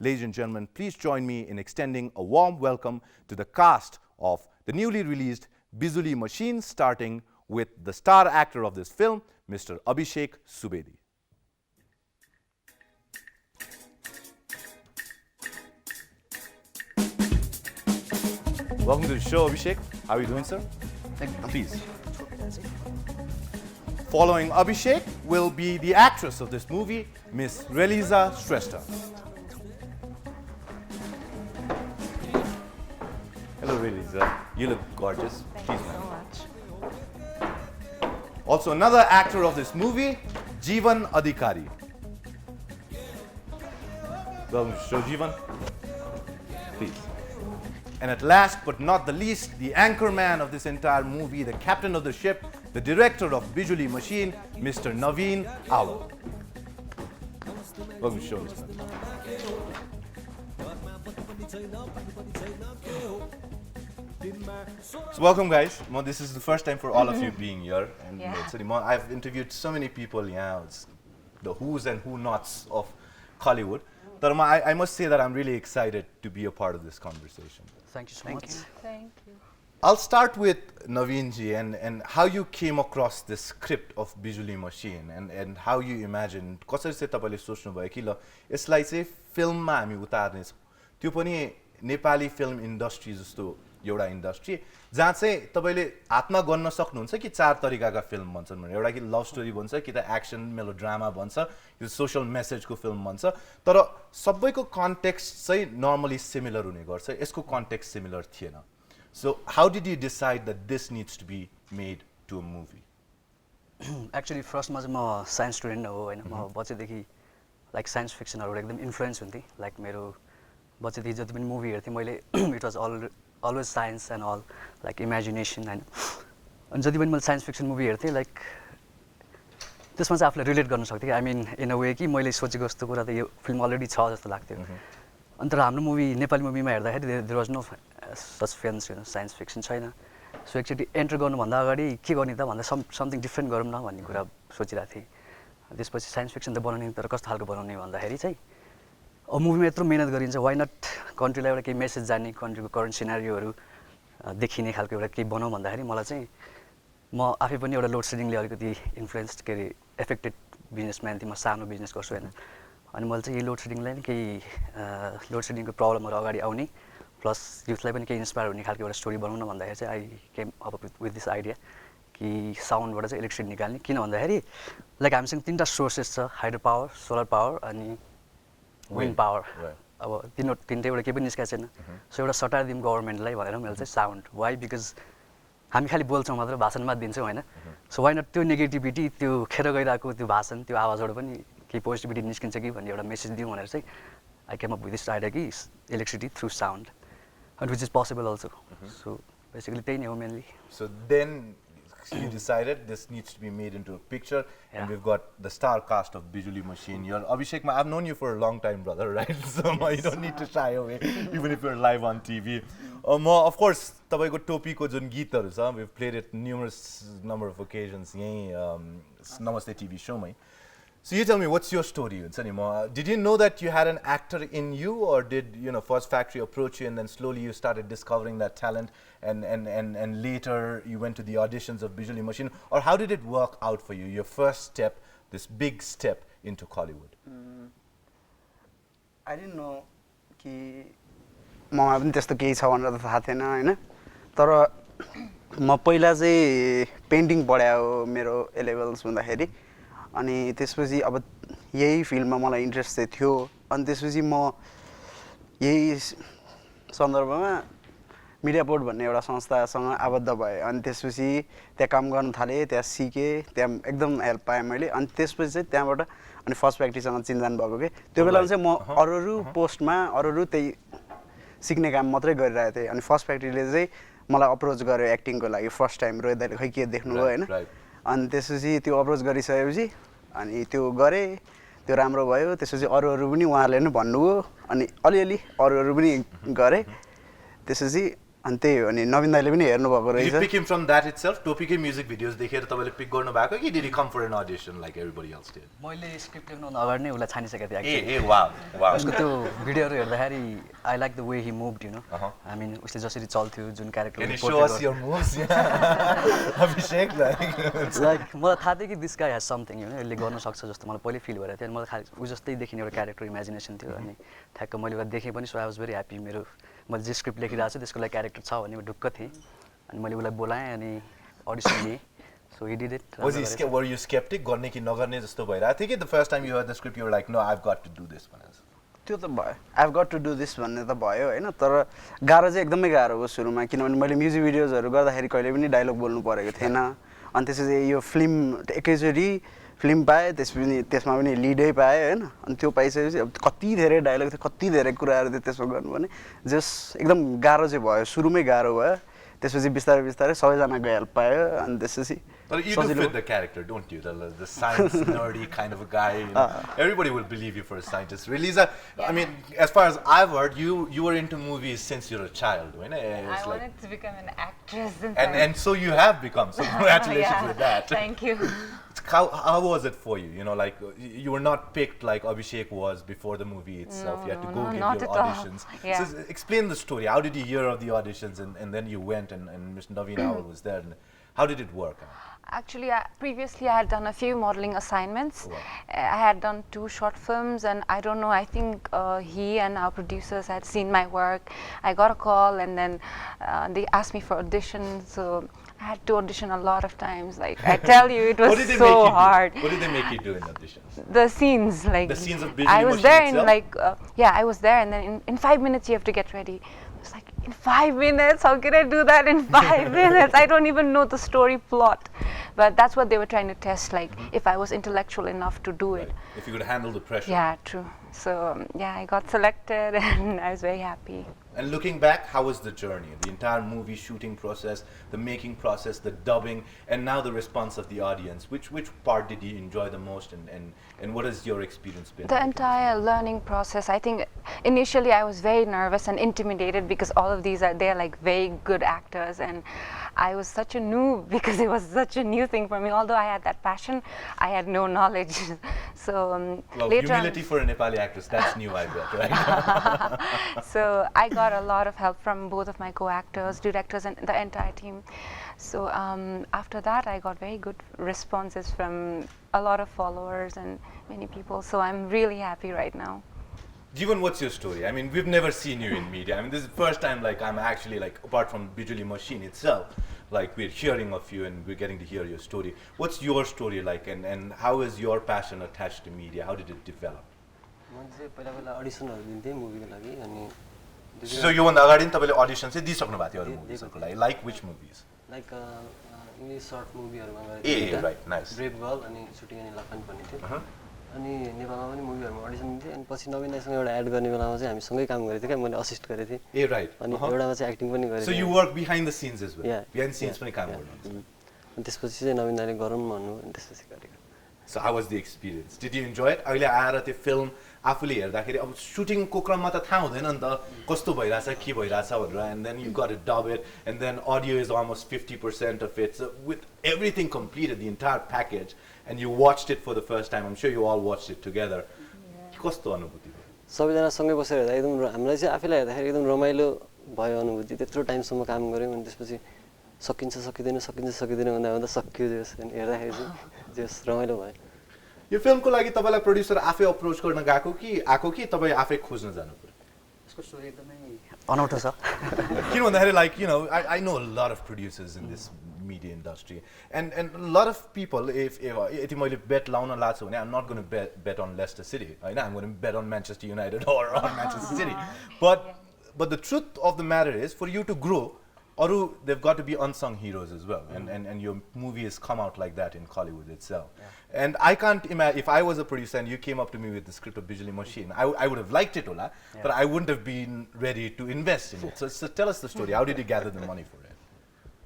Ladies and gentlemen, please join me in extending a warm welcome to the cast of the newly released Bijuli Machine, starting with the star actor of this film, Mr. Abhisek Subedi. Welcome to the show, Abhisek. How are you doing, sir? Please. Following Abhisek will be the actress of this movie, Miss Relija Shrestha. Hello, Relija. You look gorgeous. Please, ma'am. Also, another actor of this movie, Jeevan Adhikari. Welcome to the show, Jeevan. Please. And at last but not the least, the anchor man of this entire movie, the captain of the ship, the director of Bijuli Machine, Mr. Nabin Awal. Welcome to the show, Mr. So welcome, guys. This is the first time for all of you being here. And I've interviewed so many people, it's the who's and who nots of Hollywood. But I must say that I'm really excited to be a part of this conversation. Thank you so much. Thank you. I'll start with Naveen ji and how you came across the script of Bijuli Machine and how you imagined. कसरी चाहिँ तपाईले सोच्नु भयो कि ल यसलाई चाहिँ फिल्ममा हामी उतार्ने छौं त्यो पनि नेपाली फिल्म इन्डस्ट्री जस्तो एउटा इन्डस्ट्री जहाँ चाहिँ तपाईले हातमा गर्न सक्नुहुन्छ कि चार तरिकाका फिल्म भन्छन् भने एउटा कि लभ स्टोरी भन्छ कि त एक्सन मेलोड्रामा भन्छ यो सोशल मेसेजको फिल्म भन्छ तर सबैको कन्टेक्स्ट चाहिँ नर्मली सिमिलर हुने गर्छ यसको कन्टेक्स्ट सिमिलर थिएन. So how did you decide that this needs to be made to a movie? Actually, first ma science student ho हैन म बच्चैदेखि like science fiction हरु एकदम इन्फ्लुएन्स हुन्थे like मेरो बच्चैदेखि जति पनि मुभी हेर्थे मैले it was always science and all like imagination हैन अनि जति पनि मैले साइन्स फिक्सन मुभी हेर्थे like त्यसमा चाहिँ आफूलाई रिलेट गर्न सक्थे I mean in a way कि मैले सोचेको जस्तो कुरा त यो फिल्म अलरेडी छ जस्तो लाग्थ्यो अनि तर हाम्रो मुभी नेपाली मुभीमा हेर्दाखेरि there was no such films science fiction छैन सो एक्चुअली एन्टर गर्नुभन्दा अगाडि के गर्ने त भन्दा समथिङ डिफ्रेन्ट गरौँ न भन्ने कुरा सोचिरहेको थिएँ त्यसपछि साइन्स फिक्सन त बनाउने तर कस्तो खालको बनाउने भन्दाखेरि चाहिँ अब मुभीमा यत्रो मेहनत गरिन्छ वाइ नट कन्ट्रीलाई एउटा केही मेसेज जाने कन्ट्रीको करेन्ट सिनारियोहरू देखिने खालको एउटा केही बनाउँ भन्दाखेरि मलाई चाहिँ म आफै पनि एउटा लोड सेडिङले अलिकति इन्फ्लुएन्स्ड के अरे एफेक्टेड बिजनेसम्यान थिएँ म सानो बिजनेस गर्छु होइन अनि मैले चाहिँ यो लोड सेडिङलाई नि केही लोड सेडिङको प्रब्लमहरू अगाडि आउने प्लस युथलाई पनि केही इन्सपायर हुने खालको एउटा स्टोरी बनाउन भन्दाखेरि चाहिँ I came up with this idea कि साउन्डबाट चाहिँ इलेक्ट्रिसिटी निकाल्ने किन भन्दाखेरि लाइक हामीसँग तीनटा सोर्सेस छ हाइड्रो पावर सोलर पावर अनि विन्ड पावर अब तिनटै एउटा केही पनि निस्केको छैन सो एउटा सटाएर दिउँ गभर्मेन्टलाई भनेर मैले चाहिँ साउन्ड वाइ बिकज हामी खालि बोल्छौँ मात्र भाषण मात्र दिन्छौँ होइन सो वाइ नट त्यो नेगेटिभिटी त्यो खेर गइरहेको त्यो भाषण त्यो आवाजबाट पनि केही पोजिटिभिटी निस्किन्छ कि भन्ने एउटा मेसेज दिउँ भनेर चाहिँ I came up with this idea कि electricity through sound and which is possible also. So basically they know mainly. So then you decided this needs to be made into a picture and we've got the star cast of Bijuli Machine. You're Abhisek, I've known you for a long time, brother, right? So you don't need to shy away even if you're live on TV. Of course, tapaiko topi ko jun geetharu cha we've played it numerous number of occasions yahi Namaste TV Show mai. So you tell me, what's your story? Did you know that you had an actor in you, or did First Factory approach you and then slowly you started discovering that talent and later you went to the auditions of Bijuli Machine? Or how did it work out for you, your first step, this big step into Hollywood? I didn't know कि ममा पनि त्यस्तो केही छ भनेर त थाहा थिएन हैन तर म पहिला चाहिँ पेन्टिङ पढायो मेरो ए लेभल्स हुँदाखेरि अनि त्यसपछि अब यही फिल्डमा मलाई इन्ट्रेस्ट चाहिँ थियो अनि त्यसपछि म यही सन्दर्भमा मिडियापोर्ट भन्ने एउटा संस्थासँग आबद्ध भएँ अनि त्यसपछि त्यहाँ काम गर्न थालेँ त्यहाँ सिकेँ त्यहाँ एकदम हेल्प पाएँ मैले अनि त्यसपछि चाहिँ त्यहाँबाट अनि फर्स्ट फ्याक्ट्रीसँग चिनजान भएको के त्यो बेलामा चाहिँ म अरू पोस्टमा अरू त्यही सिक्ने काम मात्रै गरिरहेको थिएँ अनि फर्स्ट फ्याक्ट्रीले चाहिँ मलाई अप्रोच गर्यो एक्टिङको लागि फर्स्ट टाइम रोहित दाइले खै के देख्नुभयो हैन अनि त्यसपछि त्यो अप्रोच गरिसकेपछि अनि त्यो गरेँ त्यो राम्रो भयो त्यसपछि अरू पनि उहाँहरूले नै भन्नुभयो अनि अलिअलि अरू पनि गरेँ त्यसपछि अनि त्यही हो नि नवीन दाइले पनि हेर्नु भएको Did you रहेछ pick him from that itself? Topiकै music videos देखेर तपाईले pick गर्नु भएको कि did he come for an audition like everybody else did? मैले स्क्रिप्ट लेख्नु अगाडि नै उसलाई छानिसकेको थिएँ एक्चुअली ए wow. उसको त्यो भिडियोहरू हेर्दाखेरि I like the way he moved you know I mean उसले जसरी चल्थ्यो जुन character Can you show us your moves? Abhisek लाइक मलाई थाहा थियो कि this guy has something you know यसले गर्न सक्छ जस्तो मलाई पहिले फिल भइरहेको थियो अनि मलाई खालि ऊ जस्तै देखिने एउटा क्यारेक्टर इमेजिनेसन थियो अनि ठ्याक्क मैले उसलाई देखेँ पनि so I was very happy मेरो मैले जे स्क्रिप्ट लेखिरहेको छु त्यसको लागि क्यारेक्टर छ भने म ढुक्क थिएँ अनि मैले उसलाई बोलाएँ अनि अडिसन लिएँ so he did it were you skeptic गर्ने कि नगर्ने जस्तो भइरहेको थियो कि the first time you heard the script you were like no I've got to do this one? त्यो त भयो I got to do this भन्ने त भयो होइन तर गाह्रो चाहिँ एकदमै गाह्रो हो सुरुमा किनभने मैले म्युजिक भिडियोजहरू गर्दाखेरि कहिले पनि डायलग बोल्नु परेको थिएन अनि त्यसपछि यो फिल्म एकैचोटि फिल्म पाएँ त्यसमा पनि लिडै पाएँ होइन अनि त्यो पाइसकेपछि अब कति धेरै डायलग थियो कति धेरै कुराहरू थियो त्यसमा गर्नुपर्ने जस एकदम गाह्रो चाहिँ भयो सुरुमै गाह्रो भयो त्यसपछि बिस्तारै बिस्तारै सबैजनाको हेल्प पायो अनि त्यसपछि But you do fit the character, don't you? The science nerdy kind of a guy. You know? Everybody will believe you for a scientist. Relija, I mean, as far as I've heard, you were into movies since you were a child, right? I wanted to become an actress. And so you have become. So congratulations with that. Thank you. How was it for you? You know, like you were not picked like Abhisek was before the movie itself. You had to go give your auditions. Yeah. So explain the story. How did you hear of the auditions and then you went and Mr. Nabin Awal was there? And how did it work? Actually, previously I had done a few modeling assignments. Wow. I had done 2 short films and I don't know, I think he and our producers had seen my work. I got a call and then they asked me for audition. So I had to audition a lot of times. Like I tell you, it was so hard. What did they make you do in auditions? The scenes, like the scenes of Bijuli Machine I was there itself? in like yeah, I was there and then in 5 minutes you have to get ready. It's like in 5 minutes, how can I do that in 5 minutes? I don't even know the story plot. But that's what they were trying to test, like if I was intellectual enough to do it. If you could handle the pressure. Yeah, true. So yeah, I got selected and I was very happy. And looking back, how was the journey? The entire movie shooting process, the making process, the dubbing, and now the response of the audience. Which part did you enjoy the most and what has your experience been? The entire learning process. I think initially I was very nervous and intimidated because all of these they're like very good actors and I was such a noob because it was such a new thing for me. Although I had that passion, I had no knowledge. So well, later humility for a Nepali actress, that's new, I bet, right? So I got a lot of help from both of my co-actors, directors and the entire team. So after that I got very good responses from a lot of followers and many people. So I'm really happy right now. Jeevan, what's your story? I mean, we've never seen you in media. I mean, this is the first time like I'm actually like, apart from Bijuli Machine itself, like we're hearing of you and we're getting to hear your story. What's your story like and how is your passion attached to media? How did it develop? So you went agadi tapale audition चाहिँ दिइसक्नु भएको थियो अरु मुभिजहरुको लागि like which movies? Like English short movieहरुमा गरेको right, nice. Brave Girl अनि shooting अनि लखन भन्ने थियो. अनि नेपालमा पनि मुभीहरुमा अडिसन दिन्थे अनि पछि नवीन दाइसँग एउटा एड गर्ने बेलामा चाहिँ हामी सँगै काम गरेथ्यौ के मैले असिस्ट गरेँ थिएँ. ए राइट. अनि एउटामा चाहिँ एक्टिङ पनि गरेँ. So you work behind the scenes as well. Behind the scenes पनि काम गर्नुहुन्छ. अनि त्यसपछि चाहिँ नवीन दाइले गरौँ भन्नु अनि त्यसपछि गरेको. So how was the experience? Did you enjoy it? अहिले आएर त्यो फिल्म आफूले हेर्दाखेरि अब सुटिङको क्रममा त थाहा हुँदैन नि त कस्तो भइराछ के भइराछ भनेर and then you got to dub it and then audio is almost 50% of it. So with everything completed, the entire package, and you watched it for the first time, I'm sure you all watched it together. कस्तो अनुभूति भयो? सबैजना सँगै बसेर हेर्दा एकदम हामीलाई चाहिँ आफैलाई हेर्दाखेरि एकदम रमाइलो भयो अनुभूति. त्यत्रो टाइमसम्म काम गर्यौँ अनि त्यसपछि सकिन्छ सकिँदैन भन्दा सकियो जस अनि हेर्दाखेरि चाहिँ जस रमाइलो भयो. यो फिल्मको लागि तपाईलाई प्रोड्युसर आफै अप्रोच गर्न गएको कि तपाई आफै खोज्न जानु पर्यो? यसको स्टोरी एकदमै अनौठो छ. किन भन्दाखेरि like you know I know a lot of producers in this media industry and a lot of people if यति मैले bet लाउन लाग्छु भने I'm not going to bet on Leicester City, right? I'm going to bet on Manchester United or on Manchester City. But the truth of the matter is for you to grow they've got to be unsung heroes as well, and your movie has come out like that in Hollywood itself. Yeah. And I can't imagine if I was a producer and you came up to me with the script of Bijuli Machine, I would have liked it, Ola, but I wouldn't have been ready to invest in it. So tell us the story. How did you gather the money for it?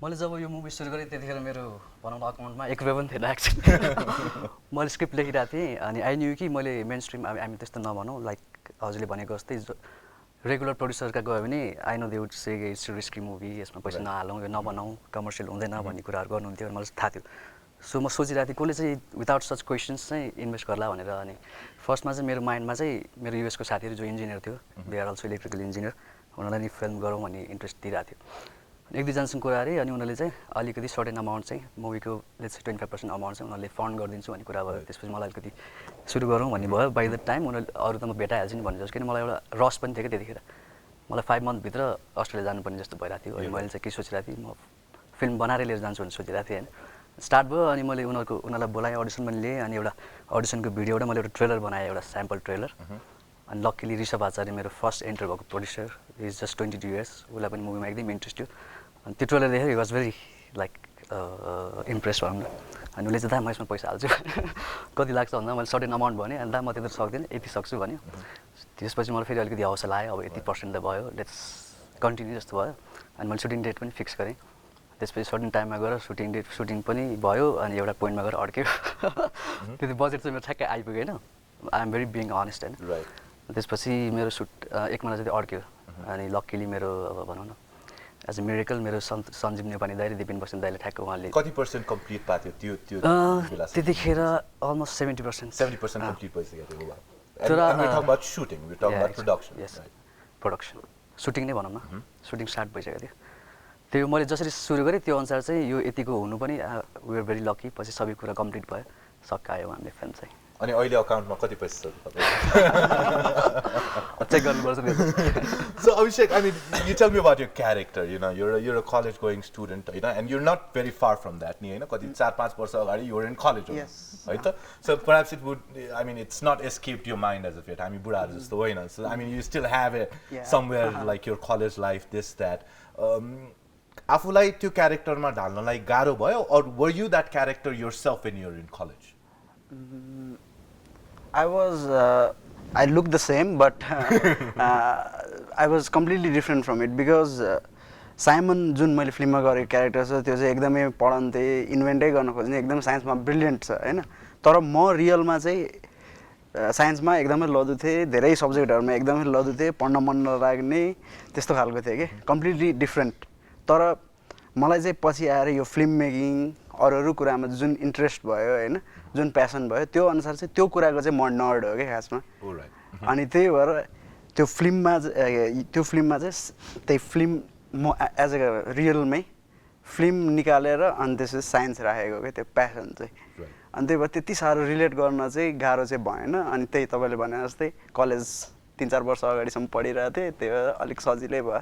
मैले जब यो movie सुरु गरेँ त्यतिखेर मेरो भनौँ अकाउन्टमा 1 रुपैयाँ पनि थिएन एक्चुअली. मैले स्क्रिप्ट लेखिरहेको थिएँ अनि आई न्यू कि मैले मेन स्ट्रिम हामी त्यस्तो नभनौँ लाइक हजुरले भनेको जस्तै रेगुलर प्रोड्युसरका गयो भने I know they would say it's risky movie यसमा पैसा नहालौँ यो नबनाउँ कमर्सियल हुँदैन भन्ने कुराहरू गर्नुहुन्थ्यो मलाई थाहा थियो सो म सोचिरहेको थिएँ कसले चाहिँ विदाउट सच क्वेसन्स चाहिँ इन्भेस्ट गर्ला भनेर अनि फर्स्टमा चाहिँ मेरो माइन्डमा चाहिँ मेरो युएसको साथीहरू जो इन्जिनियर थियो they are also electrical engineer उनीहरूलाई नि फिल्म गरौँ भन्ने इन्ट्रेस्ट दिइरहेको थियो 1-2जनासँग कुरा गरेँ अनि उनीहरूले चाहिँ अलिकति सर्टेन अमाउन्ट चाहिँ मुभीको लेट्स 25% अमाउन्ट चाहिँ उनीहरूले फन्ड गरिदिन्छु भन्ने कुरा भयो त्यसपछि मलाई अलिकति सुरु गरौँ भन्ने भयो बाई द टाइम उनीहरूले अरू त म भेटाइहाल्छु नि भन्ने जस्तो किन मलाई एउटा रस पनि थियो क्या त्यतिखेर मलाई 5 मन्थभित्र अस्ट्रेलिया जानुपर्ने जस्तो भइरहेको थियो अनि मैले चाहिँ के सोचिरहेको थिएँ म फिल्म बनाएर लिएर जान्छु भनेर सोचिरहेको थिएँ होइन स्टार्ट भयो अनि मैले उनीहरूलाई बोलाएँ अडिसन पनि लिएँ अनि एउटा अडिसनको भिडियोबाट मैले एउटा ट्रेलर बनाएँ एउटा स्याम्पल ट्रेलर अनि लक्कीली ऋषभ आचार्य मेरो फर्स्ट एन्टर भएको प्रोड्युसर इज जस्ट 22 इयर्स उसलाई पनि मुभीमा एकदम इन्ट्रेस्ट थियो अनि त्यो ट्रेलर देखेर he was very like impress भनौँ न अनि उसले चाहिँ दा म यसमा पैसा हाल्छु कति लाग्छ भन्दा मैले सर्टेन अमाउन्ट भने अनि दा म त्यत्रो सक्दिनँ यति सक्छु भन्यो त्यसपछि मलाई फेरि अलिकति हौसला आयो अब यति पर्सेन्ट त भयो लेट्स कन्टिन्यू जस्तो भयो अनि मैले सुटिङ डेट पनि फिक्स गरेँ त्यसपछि सर्टेन टाइममा गएर सुटिङ पनि भयो अनि एउटा पोइन्टमा गएर अड्क्यो त्यति बजेट चाहिँ मेरो ठ्याक्कै आइपुगेन I am very being honest होइन त्यसपछि मेरो सुट 1 महिना जति अड्क्यो अनि लक्कीली मेरो अब भनौँ न एज अ मिरेकल मेरो सञ्जीव नेपाली दाइले दिपिन बस्ने दाइले ठ्याक्क उहाँले कति % कम्प्लिट पाएको थियो त्यो त्यतिखेर अलमोस्ट 70% कम्प्लिट भइसकेको थियो तर we're talking about shooting, we're talking about production. Yes, production. Shooting नै भनौँ न सुटिङ स्टार्ट भइसकेको थियो त्यो मैले जसरी सुरु गरेँ त्यो अनुसार चाहिँ यो यतिको हुनु पनि वी आर भेरी लकी पछि सबै कुरा कम्प्लिट भयो सकायो हामीले फिल्म चाहिँ अनि अहिले अकाउन्टमा कति पैसा छ चेक गर्नुपर्छ So Abhisek, I mean, you tell me about your character, you know, you're a college going student, you know, and you're not very far from that, you know, कति 4-5 वर्ष अगाडि you were in college. Yes. Right? So perhaps it would, I mean, it's not escaped your mind as of yet. I mean, बुढाहरू जस्तो होइन. So I mean, you still have it somewhere like your college life, this, that. आफूलाई त्यो क्यारेक्टरमा ढाल्नलाई गाह्रो भयो or were you that character yourself when you were in college? I look the same, but I was completely different from it because Simon जुन मैले फिल्ममा गरेको character छ त्यो चाहिँ एकदमै पढन्थे इन्भेन्टै गर्न खोज्ने एकदम साइन्समा ब्रिलियन्ट छ हैन तर म रियलमा चाहिँ साइन्समा एकदमै लदु थिएँ धेरै सब्जेक्टहरुमा एकदमै लदु थिएँ पढ्न मन नलाग्ने त्यस्तो खालको थिएँ के कम्प्लिटली डिफरेन्ट तर मलाई चाहिँ पछि आएर यो फिल्म मेकिङ अरू कुरामा जुन इन्ट्रेस्ट भयो हैन जुन प्यासन भयो त्यो अनुसार चाहिँ त्यो कुराको चाहिँ म नर्ड हो के खासमा अनि त्यही भएर त्यो फिल्ममा चाहिँ त्यही फिल्म म एज अ रियलमै फिल्म निकालेर अनि त्यसपछि साइन्स राखेको के त्यो प्यासन चाहिँ अनि त्यही भएर त्यति साह्रो रिलेट गर्न चाहिँ गाह्रो चाहिँ भएन अनि त्यही तपाईँले भने जस्तै कलेज 3-4 वर्ष अगाडिसम्म पढिरहेको थिएँ त्यही भएर अलिक सजिलै भयो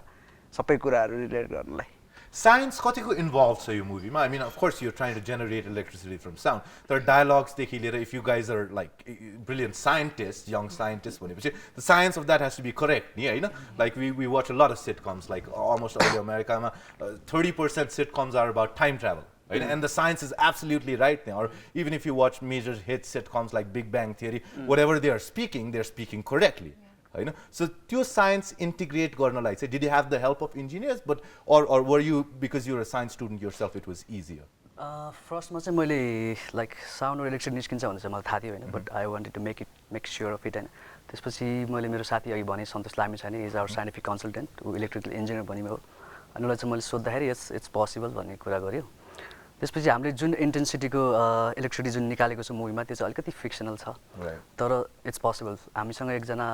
सबै कुराहरू रिलेट गर्नलाई Science कतिको involved छ यो मुभीमा I mean of course you're trying to generate electricity from sound तर dialogues देखि लिएर if you guys are like brilliant scientists young scientists भनेपछि the science of that has to be correct नि हैन like we watch a lot of sitcoms like almost all Americaमा 30% sitcoms are about time travel right? And the science is absolutely right there or even if you watch major hit sitcoms like Big Bang Theory whatever they're speaking correctly हैन so त्यो science integrate गर्नलाई चाहिँ did you have the help of engineers but or were you because you're a science student yourself it was easier फर्स्टमा चाहिँ मैले like sound र electric निस्किन्छ भनेर चाहिँ मलाई थाहा थियो हैन but I wanted to make sure of it हैन त्यसपछि मैले मेरो साथी अघि भने सन्तोष लामी छ नि इज आवर साइन्टिफिक कन्सल्टेन्ट उ इलेक्ट्रिकल इन्जिनियर बनियो अनि उसलाई चाहिँ मैले सोद्धाखेरि इट्स पोसिबल भन्ने कुरा गर्यो त्यसपछि हामीले जुन इन्टेन्सिटीको इलेक्ट्रिसिटी जुन निकालेको छ मुभीमा त्यो चाहिँ अलिकति फिक्सनल छ तर इट्स पोसिबल हामीसँग एकजना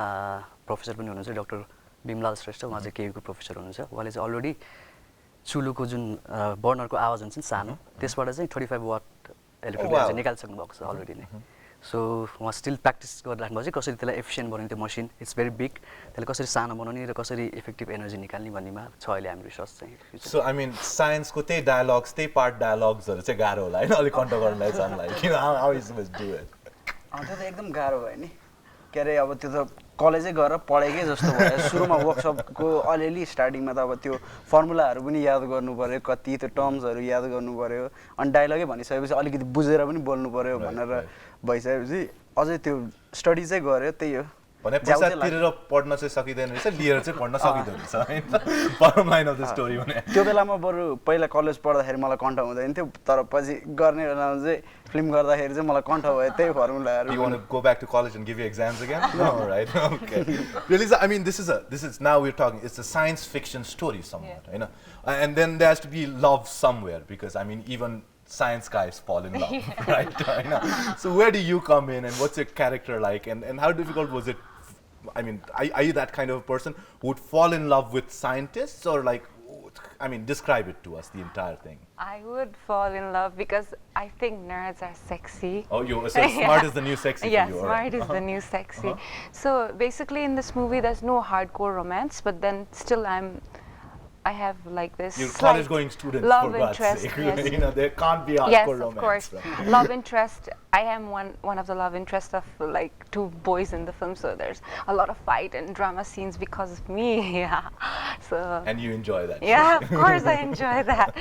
प्रोफेसर पनि हुनुहुन्छ डाक्टर बिमलाल श्रेष्ठ उहाँ चाहिँ केयुको प्रोफेसर हुनुहुन्छ उहाँले चाहिँ अलरेडी चुलोको जुन बर्नरको आवाज हुन्छ नि सानो त्यसबाट चाहिँ 35 वाट इलेक्ट्रिसिटी चाहिँ निकालिसक्नु भएको छ अलरेडी नै सो उहाँ स्टिल प्र्याक्टिस गरिराख्नु भएको छ कसरी त्यसलाई एफिसियन्ट बनाउने त्यो मसिन इट्स भेरी बिग त्यसले कसरी सानो बनाउने र कसरी इफेक्टिभ एनर्जी निकाल्ने भन्नेमा छ अहिले हाम्रो रिसर्च चाहिँ सो आई मिन साइन्सको त्यही डायलग्स त्यही पार्ट डायलग्सहरू चाहिँ गाह्रो होला हैन अलिक कन्ट्रोल गर्नलाई चाहिँ how is must do it त्यो त एकदम गाह्रो भयो नि के अरे अब त्यो त कलेजै गएर पढेकै जस्तो भयो सुरुमा वर्कसपको अलिअलि स्टार्टिङमा त अब त्यो फर्मुलाहरू पनि याद गर्नु पर्यो कति त्यो टर्म्सहरू याद गर्नु पर्यो अनि डायलगै भनिसकेपछि अलिकति बुझेर पनि बोल्नु पर्यो भनेर भइसकेपछि अझै त्यो स्टडी चाहिँ गर्यो त्यही हो भने पैसा तिरेर पढ्न चाहिँ सकिँदैन रहेछ लिएर चाहिँ पढ्न सकिँदो रहेछ हैन bottom line of the story भने त्यो बेलामा बरु पहिला कलेज पढ्दाखेरि मलाई कन्ठ हुँदैन थियो तर पछि गर्ने बेलामा चाहिँ फिल्म गर्दाखेरि चाहिँ मलाई कन्ठ भयो त्यही फर्मुलाहरु You want to go back to college and give your exams again? No, right? Okay. Relija, I mean, this is now we're talking. It's a science fiction story somewhat, you know, and then there has to be love somewhere because I mean, even science guys fall in love, right? You know? So where do you come in, and what's your character like, and how difficult was it? I mean, are you that kind of a person who would fall in love with scientists, or like, I mean, describe it to us, the entire thing. I would fall in love because I think nerds are sexy. Oh, so smart is the new sexy Yeah, for you. smart is the new sexy. So basically in this movie there's no hardcore romance, but then still I have like this You're college-going students, love for God's interest. sake. Yes. You know, there can't be hardcore Yes, romance. of course. Right? Love interest. I am one of the love interests of like two boys in the film, so there's a lot of fight and drama scenes because of me. Yeah. So. And you enjoy that. Yeah, of course I enjoy that.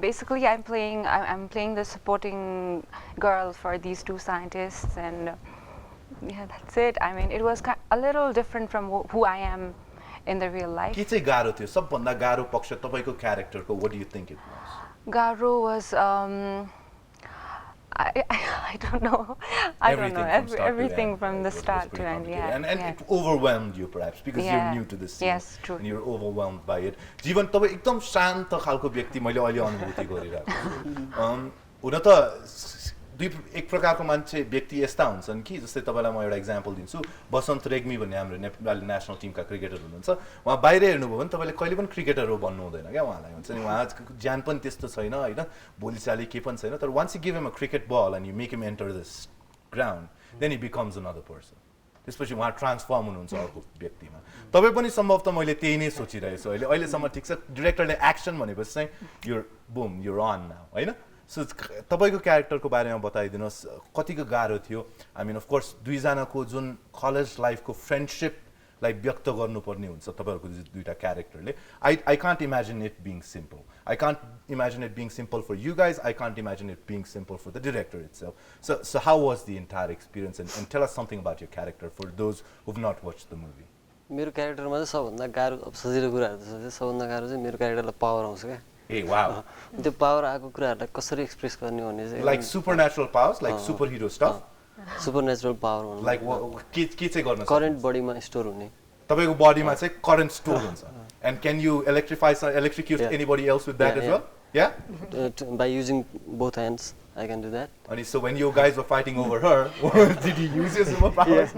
Basically, I'm playing the supporting girl for these two scientists, and yeah, that's it. I mean, it was a little different from who I am in the real life. के चाहिँ गाह्रो थियो सबभन्दा गाह्रो पक्ष तपाईको क्यारेक्टरको what do you think it was? गाह्रो was I don't know. I don't know. Everything from the start to end. Yeah. And it overwhelmed you perhaps because you're new to this scene. Yes, true. And you're overwhelmed by it. जीवन तपाईँ एकदम शान्त खालको व्यक्ति मैले अहिले अनुभूति गरिरहेको हुन त एक प्रकारको मान्छे व्यक्ति यस्ता हुन्छन् कि जस्तै तपाईलाई म एउटा एक्जाम्पल दिन्छु बसन्त रेग्मी भन्ने हाम्रो नेपाली नेसनल टिमका क्रिकेटर हुनुहुन्छ उहाँ बाहिर हेर्नुभयो भने तपाईले कहिले पनि क्रिकेटर हो भन्नु हुँदैन क्या उहाँलाई हुन्छ नि उहाँको ज्ञान पनि त्यस्तो छैन हैन बोलीचाली के पनि छैन तर once you give him a cricket ball and you make him enter this ground then he becomes another person त्यसपछि उहाँ ट्रान्सफर्म हुनुहुन्छ अर्को व्यक्तिमा तपाई पनि सम्भवतः मैले त्यही नै सोचिरहेछु अहिले अहिलेसम्म ठीक छ डाइरेक्टरले एक्सन भनेपछि चाहिँ you're boom you're on now हैन So तपाईको क्यारेक्टरको बारेमा बताइदिनुस् कतिको गाह्रो थियो I mean of course दुई जनाको जुन कलेज लाइफको फ्रेन्डशिप लाई व्यक्त गर्नुपर्ने हुन्छ तपाईहरुको दुईटा क्यारेक्टरले I can't imagine it being simple. I can't imagine it being simple for you guys. I can't imagine it being simple for the director itself. So how was the entire experience and tell us something about your character for those who've not watched the movie. मेरो क्यारेक्टरमा चाहिँ सबभन्दा गाह्रो अब सजिलो कुराहरु चाहिँ सबभन्दा गाह्रो चाहिँ मेरो क्यारेक्टरलाई पावर आउँछ के Hey, wow. त्यो पावर आएको कुराहरुलाई कसरी एक्सप्रेस गर्ने भन्ने चाहिँ like supernatural powers like superhero stuff supernatural power भन्नु like के चाहिँ गर्न सक्छ करेन्ट बडीमा स्टोर हुने तपाईको बडीमा चाहिँ करेन्ट स्टोर हुन्छ and can you electrocute anybody else with that as well yeah by using both hands I can do that and so when you guys were fighting over her did you use your superpowers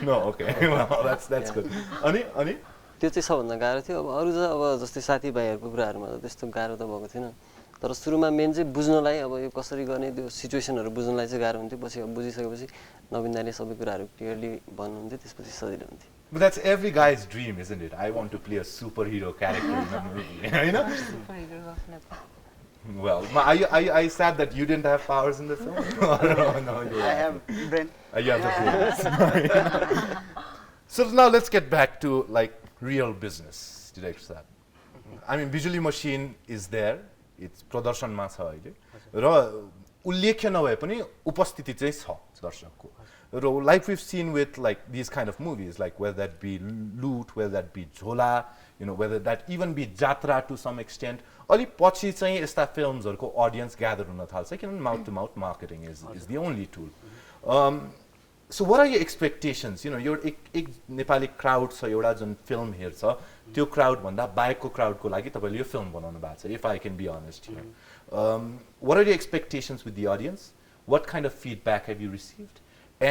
no okay well that's good ani त्यो चाहिँ सबभन्दा गाह्रो थियो अब अरु चाहिँ अब जस्तै साथीभाइहरुको कुराहरुमा त त्यस्तो गाह्रो त भएको थिएन तर सुरुमा मेन चाहिँ बुझ्नलाई अब यो कसरी गर्ने त्यो सिचुएसनहरु बुझ्नलाई चाहिँ गाह्रो हुन्थ्यो पछि अब बुझिसकेपछि नबिन दाइले सबै कुराहरु क्लियरली भन्नुहुन्थ्यो त्यसपछि सजिलो हुन्थ्यो But that's every guy's dream, isn't it? I want to play a superhero character in a movie, you know? Superhero of Nepal. Well, are you sad that you didn't have powers in the film? No, I have brain. You have the brain. So now let's get back to like real business, Director Sir. I mean, Bijuli Machine is there. It's प्रदर्शन मा छ अहिले र उल्लेख्य नभए पनि उपस्थिति चाहिँ छ दर्शकको र like we've seen with like these kind of movies like whether that be Loot, whether that be Jhola, you know, whether that even be Jatra to some extent अलि पछि चाहिँ यस्ता फिल्म्सहरुको ऑडियन्स ग्यादर हुन थाल्छ किनभने mouth to mouth marketing is the only tool. So what are your expectations? You know, your एक Nepali crowd छ एउटा जुन फिल्म हेर्छ त्यो क्राउड भन्दा बाहेकको क्राउडको लागि तपाईले यो फिल्म बनाउनु भएको छ if I can be honest here. What are your expectations with the audience? What kind of feedback have you received?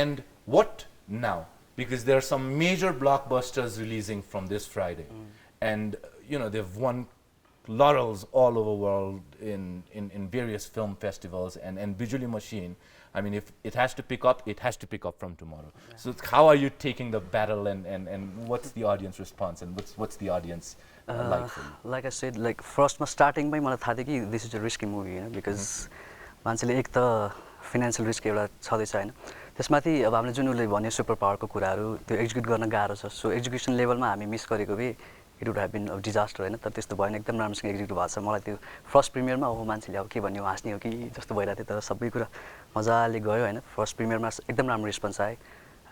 And what now? Because there are some major blockbusters releasing from this Friday. And you know, they've won laurels all over the world in various film festivals and Bijuli Machine. I mean, if it has to pick up, it has to pick up from tomorrow. Yeah. So how are you taking the battle and what's the audience response and what's the audience like for you? Like I said, like first starting by मलाई थाहा थियो कि this is a risky movie, you know, because मान्छेले एक त financial risk एउटा छदैछ हैन. त्यसमाथि अब हामीले जुन उले भन्यो सुपर पावरको कुराहरु त्यो एक्जिक्युट गर्न गाह्रो छ. सो एक्जिक्युसन लेभलमा हामी मिस गरेको भए it would have been a disaster हैन. तर त्यस्तो भएन एकदम राम्रोसँग एक्जिक्युट भएको छ. मलाई त्यो फर्स्ट प्रिमियरमा अब मान्छेले अब के भन्यो हाँस्ने हो कि जस्तो भइरहेको थियो तर सबै कुरा मजाले गयो हैन. फर्स्ट प्रिमियरमा एकदम राम्रो रेस्पोन्स आयो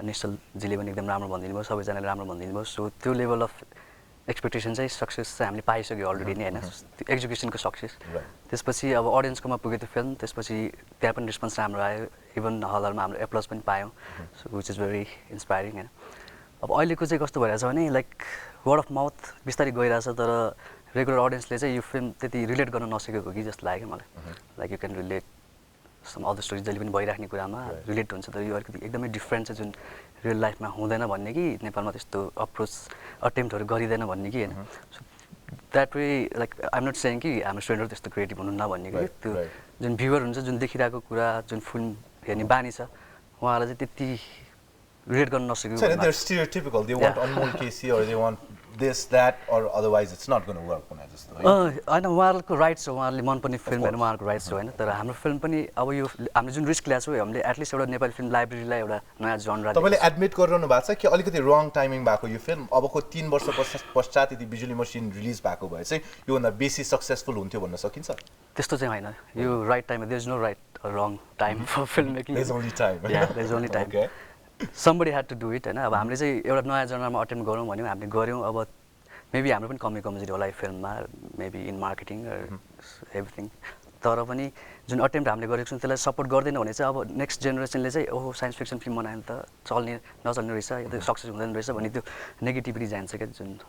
निश्चलजीले पनि एकदम राम्रो भनिदिनु भयो, सबैजनाले राम्रो भनिदिनु भयो। सो त्यो लेभल अफ एक्सपेक्टेसन चाहिँ सक्सेस चाहिँ हामीले पाइसक्यो अलरेडी नै होइन, एक्जिक्युसनको सक्सेस। त्यसपछि अब अडियन्सकोमा पुग्यो त्यो फिल्म, त्यसपछि त्यहाँ पनि रेस्पोन्स राम्रो आयो, इभन हलहरूमा हाम्रो एप्लज पनि पायौँ, so which is very inspiring होइन। अब अहिलेको चाहिँ कस्तो भइरहेछ भने लाइक वर्ड अफ माउथ बिस्तारै गइरहेछ, तर रेगुलर अडियन्सले चाहिँ यो फिल्म त्यति रिलेट गर्न नसकेको कि जस्तो लाग्यो मलाई। Like you can relate some other story जहिले पनि भइराख्ने कुरामा रिलेट हुन्छ, तर यो अलिकति एकदमै डिफ्रेन्ट छ जुन रियल लाइफमा हुँदैन भन्ने कि नेपालमा त्यस्तो अप्रोच अटेम्प्टहरू गरिँदैन भन्ने कि होइन। So that way like I'm not saying कि हाम्रो स्टुडेन्टहरू त्यस्तो क्रिएटिभ हुनुहुन्न भन्ने कि त्यो जुन भ्युवर हुन्छ, जुन देखिरहेको कुरा, जुन फिल्म हेर्ने बानी छ, उहाँलाई चाहिँ त्यति रिलेट गर्न नसकेको। So they're stereotypical. They want Anmol Casey or they want this, that, or otherwise it's not going to work when I just do it. होइन उहाँहरूको राइट्स हो, उहाँहरूले मनपर्ने फिल्महरू उहाँहरूको राइट्स हो होइन। तर हाम्रो फिल्म पनि अब यो हामीले जुन रिस्क ल्याएको छौँ, हामीले एटलिस्ट एउटा नेपाली फिल्म लाइब्रेरीलाई एउटा नयाँ जनरा। तपाईँले एडमिट गरिरहनु भएको छ कि अलिकति रङ टाइमिङ भएको यो फिल्म अबको 3 वर्ष पश्चात यदि बिजुली मसिन रिलिज भएको भए चाहिँ योभन्दा बेसी सक्सेसफुल हुन्थ्यो भन्न सकिन्छ? त्यस्तो चाहिँ होइन, यो right time, there is no right wrong time for film making. There's only time. Yeah, there's only time. Okay. Somebody had to do it होइन। अब हामीले चाहिँ एउटा नयाँ जनरमा अटेम्प्ट गरौँ भन्यौँ, हामीले गऱ्यौँ। अब मेबी हाम्रो पनि कमी कमजोरी होला यो फिल्ममा, मेबी इन मार्केटिङ एभ्रिथिङ, तर पनि जुन अटेम्प्ट हामीले गरेको छौँ त्यसलाई सपोर्ट गर्दैन भने चाहिँ अब नेक्स्ट जेनेरेसनले चाहिँ ओहो साइन्स फिक्सन फिल्म बनायो भने त चल्ने नचल्ने रहेछ, यो त सक्सेस हुँदैन रहेछ भन्ने त्यो नेगेटिभिटी जान्छ क्या जुन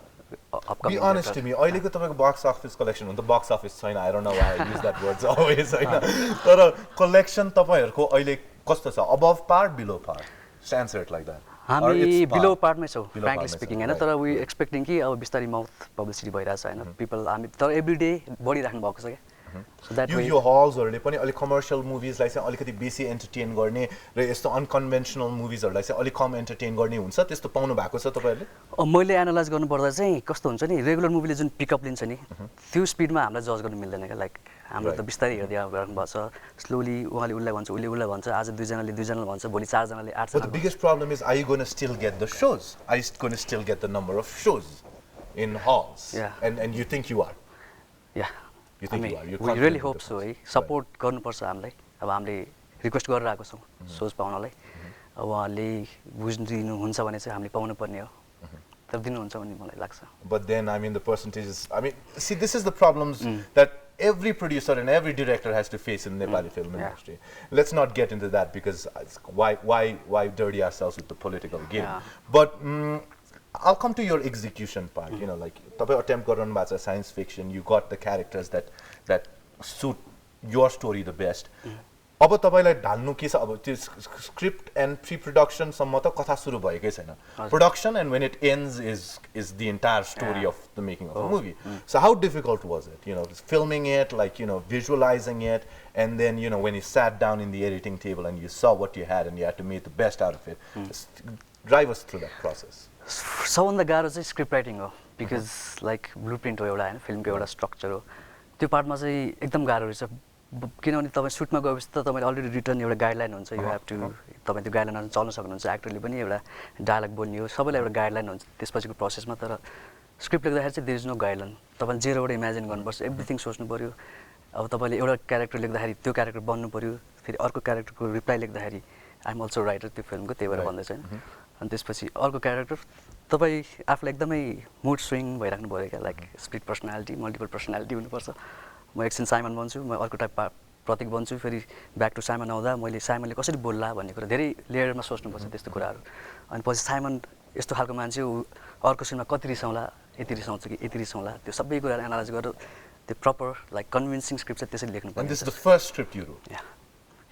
Be honest to me, अहिलेको तपाईँको बक्स अफिस कलेक्सन हुन्छ, बक्स अफिस छैन, I don't know why I use that words always होइन, तर कलेक्सन तपाईँहरूको अहिले कस्तो छ? अबभ पार, below par? Answer it like that. हामी बिलो पार्टमै छौँ फ्र्याङ्कली स्पिकिङ होइन, तर वी एक्सपेक्टिङ कि अब बिस्तारै माउथ पब्लिसिटी भइरहेछ होइन, पिपल हामी तर एभ्री डे बढिराख्नु भएको छ क्या। सो द्याट वे यो हल्सहरूले पनि अलिक कमर्सियल मुभिजलाई चाहिँ अलिकति बेसी एन्टरटेन गर्ने र यस्तो अनकन्भेन्सनल मुभिजहरूलाई चाहिँ अलिक कम एन्टरटेन गर्ने हुन्छ, त्यस्तो पाउनु भएको छ तपाईँहरूले? मैले एनालाइज गर्नुपर्दा चाहिँ कस्तो हुन्छ नि, रेगुलर मुभीले जुन पिकअप लिन्छ नि त्यो स्पिडमा हामीलाई जज गर्नु मिल्दैन क्या। लाइक हाम्रो त बिस्तारै हेर्दै राख्नुभएको छ, स्लोली उहाँले उसलाई भन्छ, उसले उसलाई भन्छ, आज 2जनाले 2जनालाई भन्छ, भोलि 4जनाले 8जना। But the biggest problem is, are you going to still get the shows? Are you going to still get the number of shows in halls? Yeah. And you think you are? Yeah. You think you are? You're we confident really in hope the so है, process. Support गर्नुपर्छ हामीलाई। अब हामीले request गरिरहेको छौँ सोज पाउनलाई, अब उहाँले बुझिदिनुहुन्छ भने चाहिँ हामीले पाउनुपर्ने हो, तर दिनुहुन्छ भन्ने मलाई लाग्छ। But then, I mean, the percentages, I mean, see, this is the problems that every producer and every director has to face in the Nepali film industry. Let's not get into that because why dirty ourselves with the political game? Yeah. But I'll come to your execution part. You know, like तपाईं attempt गर्नु भएको छ science fiction, you got the characters that suit your story the best. अब तपाईलाई ढाल्नु के छ? अब त्यो स्क्रिप्ट एन्ड प्री प्रोडक्सन सम्म त कथा सुरु भएकै छैन, production and when it ends is the entire story of the making of the movie. So how difficult was it, you know, filming it, like, you know, visualizing it, and then, you know, when you sat down in the editing table and you saw what you had and you had to make the best out of it? Drive us through that process. सबभन्दा गाह्रो चाहिँ script writing हो, because like blue print हो एउटा होइन, फिल्मको एउटा structure हो, त्यो पार्टमा चाहिँ एकदम गाह्रो रहेछ। किनभने तपाईँ सुटमा गएपछि त तपाईँले अलरेडी रिटर्न एउटा गाइडलाइन हुन्छ, यु हेभ टु, तपाईँ त्यो गाइडलाइनहरू चल्न सक्नुहुन्छ, एक्टरले पनि एउटा डायलग बोल्ने हो, सबैलाई एउटा गाइडलाइन हुन्छ त्यसपछिको प्रोसेसमा। तर स्क्रिप्ट लेख्दाखेरि चाहिँ देयर इज नो गाइडलाइन, तपाईँले जेरोबाट इमेजिन गर्नुपर्छ, एभ्रिथिङ सोच्नु पऱ्यो। अब तपाईँले एउटा क्यारेक्टर लेख्दाखेरि त्यो क्यारेक्टर बन्नु पऱ्यो, फेरि अर्को क्यारेक्टरको रिप्लाई लेख्दाखेरि आइ एम अल्सो राइटर त्यो फिल्मको, त्यही भएर भन्दैछ होइन। अनि त्यसपछि अर्को क्यारेक्टर तपाईँ आफूलाई एकदमै मुड स्विङ भइराख्नु पऱ्यो क्या, like split personality, multiple personality हुनुपर्छ। म एकछिन साइमन बन्छु, म अर्को टाइप प्रतीक बन्छु, फेरि ब्याक टु साइमन आउँदा मैले साइमनले कसरी बोल्ला भन्ने कुरा धेरै लेयरमा सोच्नुपर्छ त्यस्तो कुराहरू। अनि पछि साइमन यस्तो खालको मान्छे ऊ अर्को सिनमा कति रिसाउँला, यति रिसाउँछ कि यति रिसाउँला, त्यो सबै कुराहरू एनालाइज गरेर त्यो प्रपर लाइक कन्भिन्सिङ स्क्रिप्ट चाहिँ त्यसरी लेख्नु पर्छ। And this is the first script you wrote? Yeah.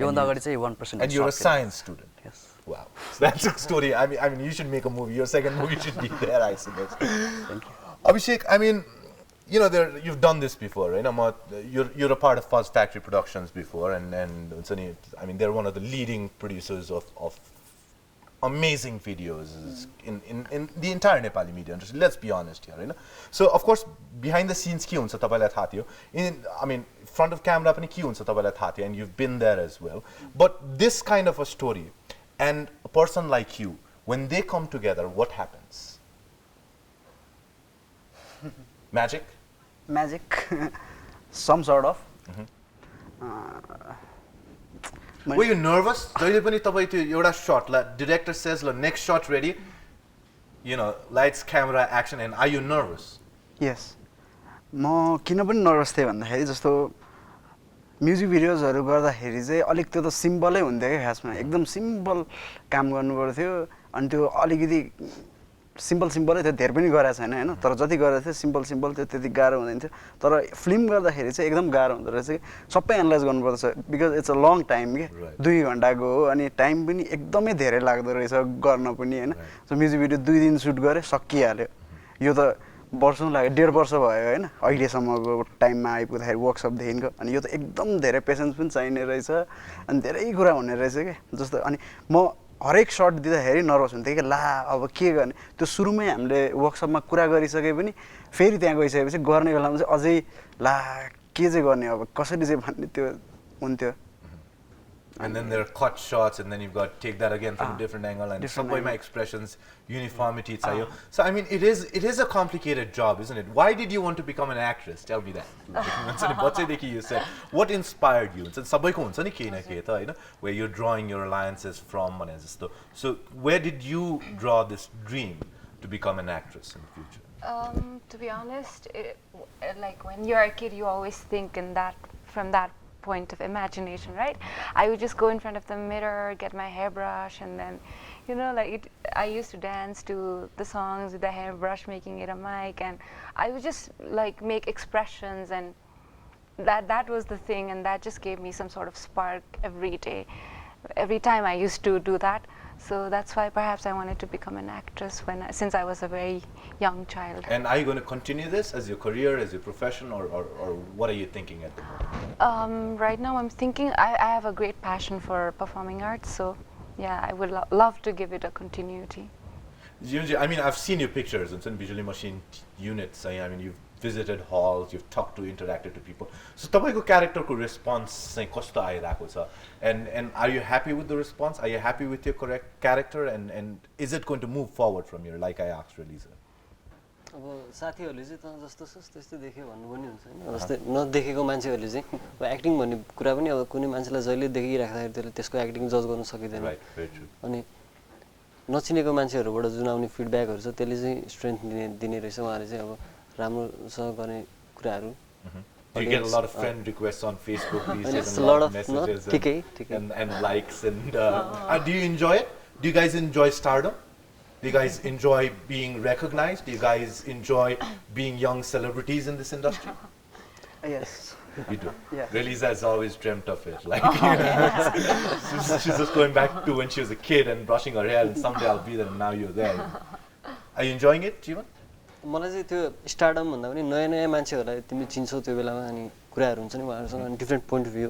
योभन्दा अगाडि चाहिँ 1% And you're a science student? Yes. Wow. So that's a story. I mean, you should make a movie. Your second movie should be there, I suppose. Thank you. Abhisek, I mean, you know, you've done this before, right? You're a part of Fuzz Factory Productions before, and I mean, they're one of the leading producers of amazing videos in the entire Nepali media industry. Let's be honest here, right? So, of course, behind the scenes, के हुन्छ तपाईलाई थाहा थियो. I mean, front of camera पनि के हुन्छ तपाईलाई थाहा थियो, and you've been there as well. But this kind of a story and a person like you, when they come together, what happens? Magic? Magic, some sort of. Were you nervous? जहिले पनि तपाईँ त्यो एउटा shot la director says la next shot ready, you know, lights, camera, action, and are you nervous? Yes. म किन पनि nervous थिएँ भन्दाखेरि जस्तो म्युजिक भिडियोजहरू गर्दाखेरि चाहिँ अलिक त्यो त सिम्पलै हुन्थ्यो क्या खासमा एकदम सिम्पल काम गर्नु पर्थ्यो अनि त्यो अलिकति सिम्पलै थियो धेरै पनि गरेको छैन होइन तर जति गरेको थियो सिम्पल त्यो त्यति गाह्रो हुँदैन थियो तर फिल्म गर्दाखेरि चाहिँ एकदम गाह्रो हुँदो रहेछ कि सबै एनालाइज गर्नुपर्छ because it's a long time के 2 घन्टाको हो अनि टाइम पनि एकदमै धेरै लाग्दो रहेछ गर्न पनि होइन सो म्युजिक भिडियो 2 दिन सुट गरेँ सकिहाल्यो यो त वर्षौँ लाग्यो 1.5 वर्ष भयो होइन अहिलेसम्मको टाइममा आइपुग्दाखेरि वर्कसपदेखिको अनि यो त एकदम धेरै पेसेन्स पनि चाहिने रहेछ अनि धेरै कुरा हुने रहेछ क्या जस्तो अनि म हरेक सर्ट दिँदाखेरि नर्भस हुन्थेँ कि ला अब के गर्ने त्यो सुरुमै हामीले वर्कसपमा कुरा गरिसके पनि फेरि त्यहाँ गइसकेपछि गर्ने बेलामा चाहिँ अझै ला के चाहिँ गर्ने अब कसरी चाहिँ भन्ने त्यो हुन्थ्यो And then there are cut shots, and then you've got to take that again from a different angle, and some my expressions, uniformity, So I mean, it is a complicated job, isn't it? Why did you want to become an actress? Tell me that. You said what inspired you? Where you're drawing your alliances from, so where did you draw this dream to become an actress in the future? To be honest, like when you're a kid, you always think from that point of imagination, right? I would just go in front of the mirror, get my hairbrush, and then, you know, like I used to dance to the songs with the hairbrush, making it a mic, and I would just like make expressions, and that was the thing, and that just gave me some sort of spark every day. Every time I used to do that. So that's why perhaps I wanted to become an actress since I was a very young child. And are you going to continue this as your career, as your profession, or what are you thinking at the moment? Right now I'm thinking I have a great passion for performing arts, so yeah, I would love to give it a continuity. I mean, I've seen your pictures in some Bijuli Machine units. I mean, you've visited halls, you've talked to, interacted to people. So, your character ko response and are you happy with the response? Are you happy with your correct character? And is it going to move forward from here, like I asked Relija? अब साथीहरूले चाहिँ त जस्तो छ त्यस्तै देख्यो भन्नु पनि हुन्छ हैन जस्तै नदेखेको मान्छेहरूले चाहिँ अब एक्टिङ भन्ने कुरा पनि अब कुनै मान्छेलाई जहिले देखिराख्दाखेरि त्यसले त्यसको एक्टिङ जज गर्न सकिदैन अनि नचिनेको मान्छेहरूबाट जुन आउने फिडब्याकहरू छ त्यसले चाहिँ स्ट्रेन्थ दिने रहेछ उहाँले चाहिँ अब राम्रोसँग गर्ने कुराहरू You get a lot of friend requests on Facebook these days and a lot of messages and likes and do you enjoy it? Do you guys enjoy stardom? Do you guys enjoy being recognized? Do you guys enjoy being young celebrities in this industry? Yes. You do? Yeah. Relija has always dreamt of it. Like, she's just going back to when she was a kid and brushing her hair and someday I'll be there and now you're there. Are you enjoying it, Jeevan? मलाई चाहिँ त्यो stardom भन्दा पनि नयाँ नयाँ मान्छेहरूलाई तिमी चिन्छौ त्यो बेलामा अनि कुराहरू हुन्छ नि उहाँहरूसँग डिफ्रेन्ट पोइन्ट अफ भ्यू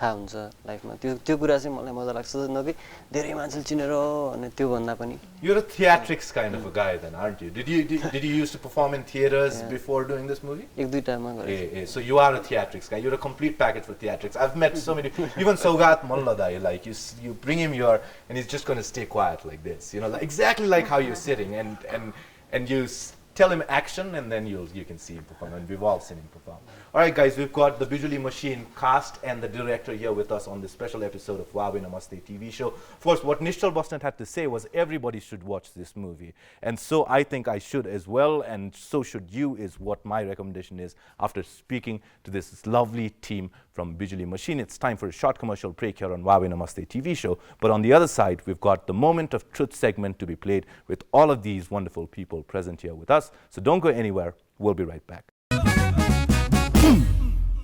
थाहा हुन्छ लाइफमा त्यो कुरा चाहिँ मलाई मजा लाग्छ न कि धेरै मान्छेले चिनेर अनि त्यो भन्दा पनि You're a theatrics kind of a guy then, aren't you? Did you used to perform in theaters before doing this movie? एक दुईटामा गरे So you are a theatrics guy. You're a complete package for theatrics. I've met so many, even Sogat Mulladai, like you bring him here and he's just going to stay quiet like this, you know, like, exactly like how you're sitting and you tell him action and then you can see him perform, and we've all seen him perform. Alright guys, we've got the Bijuli Machine cast and the director here with us on this special episode of HUAWEI Namaste TV Show. Of course, what Nishchal Boston had to say was everybody should watch this movie, and so I think I should as well, and so should you, is what my recommendation is after speaking to this lovely team from Bijuli Machine. It's time for a short commercial break here on HUAWEI Namaste TV Show, but on the other side we've got the Moment of Truth segment to be played with all of these wonderful people present here with us. So don't go anywhere, we'll be right back.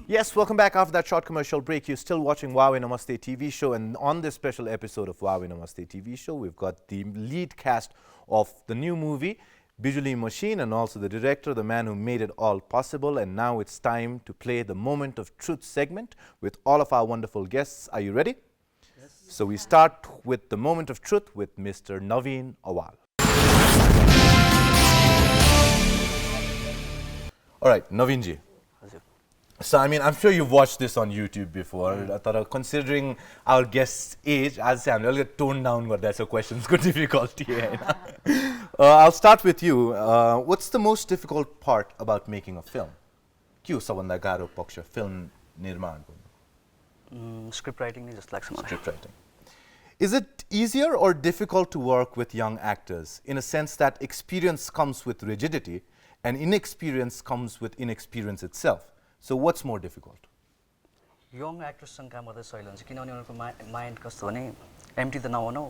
Yes, welcome back after that short commercial break. You're still watching HUAWEI Namaste TV Show, and on this special episode of HUAWEI Namaste TV Show, we've got the lead cast of the new movie, Bijuli Machine, and also the director, the man who made it all possible. And now it's time to play the Moment of Truth segment with all of our wonderful guests. Are you ready? Yes. So we start with the Moment of Truth with Mr. Nabin Awal. All right, Navinji. So, I mean, I'm sure you've watched this on YouTube before. Considering our guest's age, as I'm a little toned down, but that's a question's good difficulty. I'll start with you. What's the most difficult part about making a film? Kyu sabanda garo paksha film nirman? Script writing नै जस्तो लाग्छ मलाई Script writing. Is it easier or difficult to work with young actors in a sense that experience comes with rigidity and inexperience comes with inexperience itself? So what's more difficult? Young एक्ट्रेससँग काम गर्दा सजिलो हुन्छ किनभने उनीहरूको mind कस्तो भने empty त नहुनु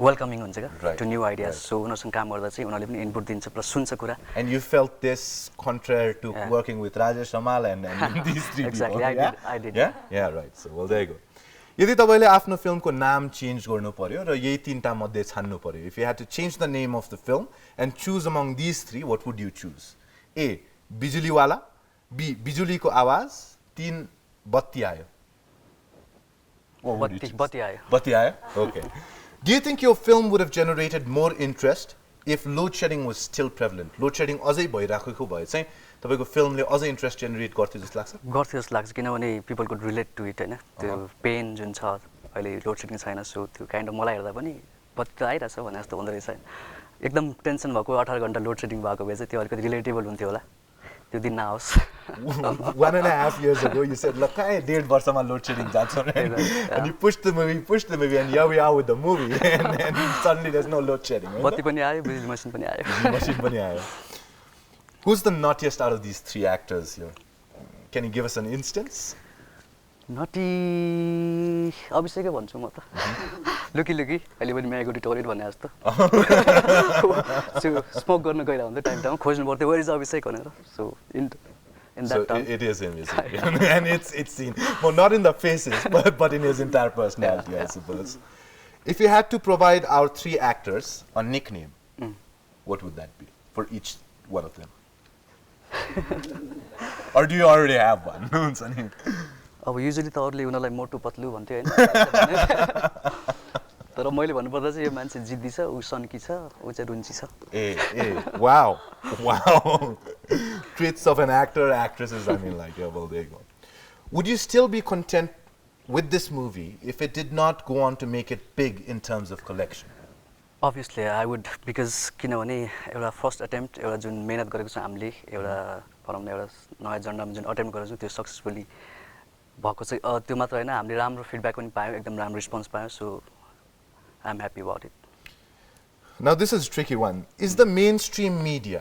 वेलकमिङ हुन्छ क्या Right, to new ideas so उनीहरूसँग काम गर्दा चाहिँ उनीहरूले पनि इनपुट दिन्छ प्लस सुन्छ कुरा And you felt this contrary to Yeah. working with Rajesh Ramal and these three Exactly, people. I did. Yeah? Yeah, right. So, well, there you go. यदि तपाईँले आफ्नो फिल्मको नाम चेन्ज गर्नु पर्यो र यही तीनटा मध्ये छान्नु पर्यो if you had to change the name of the film and choose among this three what would you choose A बिजुलीवाला बी बिजुलीको आवाज तीन बत्ती आयो What would you choose? बत्ती आयो Bati aaya? Okay. Do you think your film would have generated more interest if load shedding was still prevalent? Load shedding अझै भइराखेको भए चाहिँ तपाईको फिल्मले अझै इन्ट्रेस्ट जेनेरेट गर्थ्यो जस्तो लाग्छ? गर्थ्यो जस्तो लाग्छ किनभने people could relate to it होइन त्यो पेन जुन छ अहिले लोड सेडिङ छैन सो त्यो काइन्ड अफ मलाई हेर्दा पनि बत्ती त आइरहेछ भने जस्तो हुँदो रहेछ एकदम टेन्सन भएको 18 घन्टा लोड सेडिङ भएको भए चाहिँ त्यो अलिकति रिलेटेबल हुन्थ्यो होला त्यो दिन नआओस् 1.5 years ago you said look I 1.5 वर्षमा load shedding जान्छ and you pushed the movie and here we are with the movie and suddenly there's no load shedding. बत्ती पनि आयो बिजुली मसिन पनि आयो Machine पनि आयो. Who's the naughtiest out of these three actors here? Can you give us an instance? नटी अभिषेकै भन्छु म त लुकी अहिले पनि म्यागोटी टोइलेट भने जस्तो स्मोक गर्न गइरहेको हुन्थ्यो टाइम खोज्नु पर्थ्यो वेयर इज अभिषेक भनेर so in So that time it is him, is it? And it's seen. Well, not in the faces, but in his entire personality, I suppose. If you had to provide our three actors a nickname, what would that be for each one of them? Or do you already have one? Sunny? अब usually त अरूले उनीहरूलाई मोटु पत्लु भन्थ्यो होइन तर मैले भन्नुपर्दा चाहिँ यो मान्छे जिद्दी छ ऊ सन्की छ ऊ चाहिँ रुन्ची छ Wow. Traits of an actor, actresses, I mean, like, yeah, well, there you go. Would you still be content with this movie if it did not go on to make it big in terms of collection? Obviously I would because किनभने एउटा first attempt एउटा जुन मेहनत गरेको छ हामीले एउटा भनौँ न एउटा नयाँ जन्डामा जुन अटेम्प्ट गरेको छौँ त्यो सक्सेसफुली भएको चाहिँ त्यो मात्र होइन हामीले राम्रो फिडब्याक पनि पायौँ एकदम राम्रो रिस्पोन्स पायौँ so I am happy about it Now, this is a tricky one. Is the mainstream media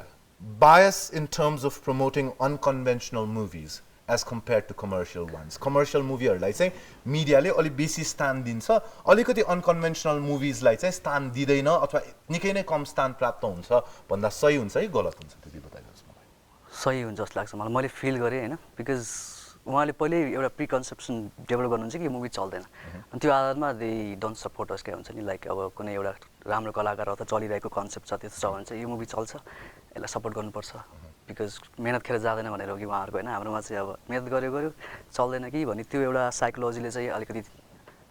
biased in terms of promoting unconventional movies as compared to commercial ones? Commercial movieहरूलाई चाहिँ मिडियाले अलि बेसी स्थान दिन्छ अलिकति अनकन्भेन्सनल मुभिजलाई चाहिँ स्थान दिँदैन अथवा निकै नै कम स्थान प्राप्त हुन्छ भन्दा सही हुन्छ कि गलत हुन्छ त्यति बताइदिनुहोस् मलाई सही हुन्छ जस्तो लाग्छ मलाई मैले फिल गरेँ होइन बिकज उहाँले पहिल्यै एउटा प्रिकन्सेप्सन डेभलप गर्नुहुन्छ कि यो मुभी चल्दैन अनि त्यो आधारमा दे डोन्ट सपोर्ट अस क्या हुन्छ नि लाइक अब कुनै एउटा राम्रो कलाकार अथवा चलिरहेको कन्सेप्ट छ त्यस्तो छ भने चाहिँ यो मुभी चल्छ यसलाई सपोर्ट गर्नुपर्छ बिकज मेहनत खेर जाँदैन भनेर हो कि उहाँहरूको होइन हाम्रोमा चाहिँ अब मेहनत गऱ्यो चल्दैन कि भन्ने त्यो एउटा साइकोलोजीले चाहिँ अलिकति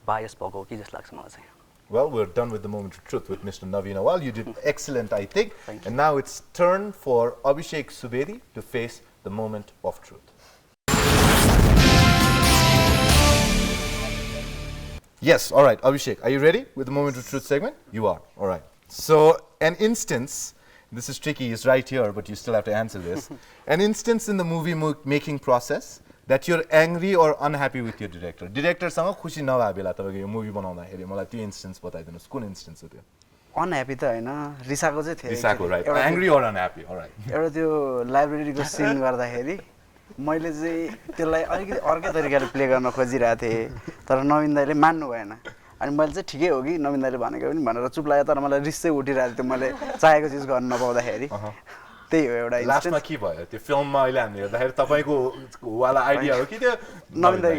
बायस भएको हो कि जस्तो लाग्छ मलाई चाहिँ Well, we're done with the moment of truth with Mr. Nabin Awal. You did excellent, I think. And now it's turn for Abhisek Subedi to face the moment of truth. Yes, all right, Abhisek, are you ready with the moment of truth segment? You are, all right. So, an instance, this is tricky, it's right here, but you still have to answer this. An instance in the movie making process that you're angry or unhappy with your director. Director सँग खुसी नभए बेला तपाईको यो movie बनाउँदाखेरि मलाई त्यो instance बताइदिनुस् कुन इन्स्टेन्स हो त्यो अनह्याप्पी त होइन रिसाएको चाहिँ थियो रिसाको right angry or unhappy alright एउटा त्यो लाइब्रेरीको सिन गर्दाखेरि मैले चाहिँ त्यसलाई अलिकति अर्कै तरिकाले प्ले गर्न खोजिरहेको थिएँ तर नवीन दाइले मान्नु भएन अनि मैले चाहिँ ठिकै हो कि नवीन दाइले भनेको पनि भनेर चुप लाग्यो तर मलाई रिस चाहिँ उठिरहेको थियो मैले चाहेको चिज गर्न नपाउँदाखेरि त्यही हो एउटा लास्टमा के भयो त्यो फिल्ममा अहिले हामीले हेर्दाखेरि तपाईको वाला आइडिया हो कि त्यो नवीन दाइ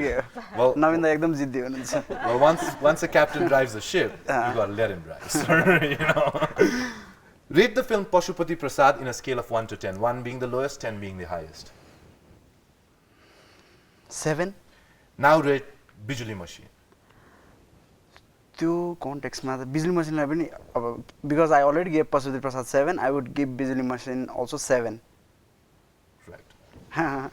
नवीन दाइ एकदम जिद्दी हुनुहुन्छ Well, once a captain drives the ship, you got to let him drive. Sir, you know. Rate the film Pashupati Prasad in a scale of 1 to 10. 1 being the lowest, 10 being the highest. 7 Now rate Bijuli Machine. त्यो कन्टेक्स्टमा त बिजुली मसिनलाई पनि अब because I already gave Pashupati Prasad 7 I would give बिजुली machine also 7 Right.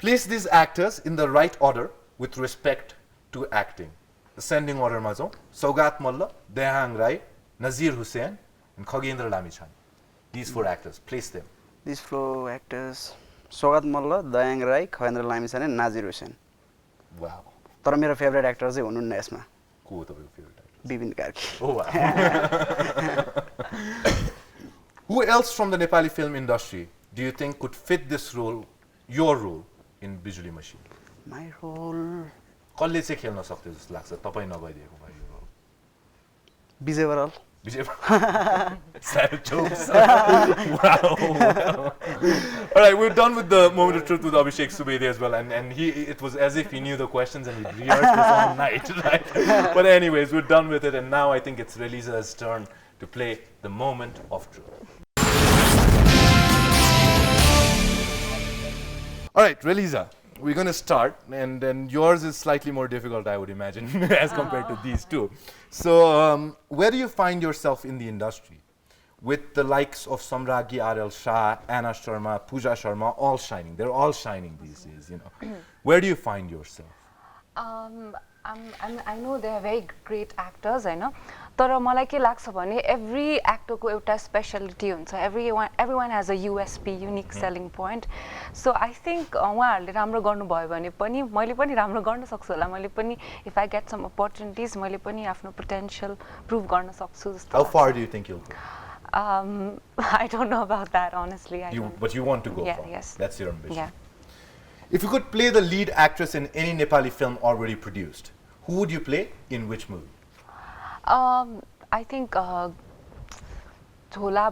Place these actors in the right order with respect to acting. Ascending order ma jau Saugat Malla, Dehang Rai, Nazir Hussain and Khagendra Lamichan. These 4 actors, place them. These 4 actors Saugat Malla, Dayang Rai, Khagendra Lamichan and Nazir Hussain. Wow. तर मेरो favourite actor चाहिँ हुनुहुन्न यसमा को हो तपाईँको favourite actor Vipin Karki Oh, wow. Who else from the Nepali film industry do you think could fit this role, your role, in Bijuli Machine? My role कसले चाहिँ खेल्न सक्थ्यो जस्तो लाग्छ तपाईँ नभइदिएको भए यो role? Vijay Baral Vijay. Sad jokes. Wow. All right, we're done with the moment of truth with Abhisek Subedi as well, and it was as if he knew the questions and he rehearsed this all night, right? But anyways, we're done with it, and now I think it's Relija's turn to play the moment of truth. All right, Relija, we're going to start, and then yours is slightly more difficult, I would imagine, as compared to these two. So, where do you find yourself in the industry? With the likes of Samragi R.L. Shah, Anna Sharma, Pooja Sharma, all shining. They're all shining these days, you know. Where do you find yourself? I know they are very great actors, I know. तर मलाई के लाग्छ भने every actor को एउटा specialty हुन्छ. Everyone has a USP, unique selling point. So I think उहाँहरूले राम्रो गर्नुभयो भने पनि मैले पनि राम्रो गर्न सक्छु होला. मैले पनि if I get some opportunities मैले पनि आफ्नो potential prove गर्न सक्छु जस्तो. How far do you think you'll go? I don't know about that, honestly. But you want to go yeah, far. Yes. That's your ambition. Yeah. If you could play the lead actress in any Nepali film already produced, who would you play in which movie? I think Jhola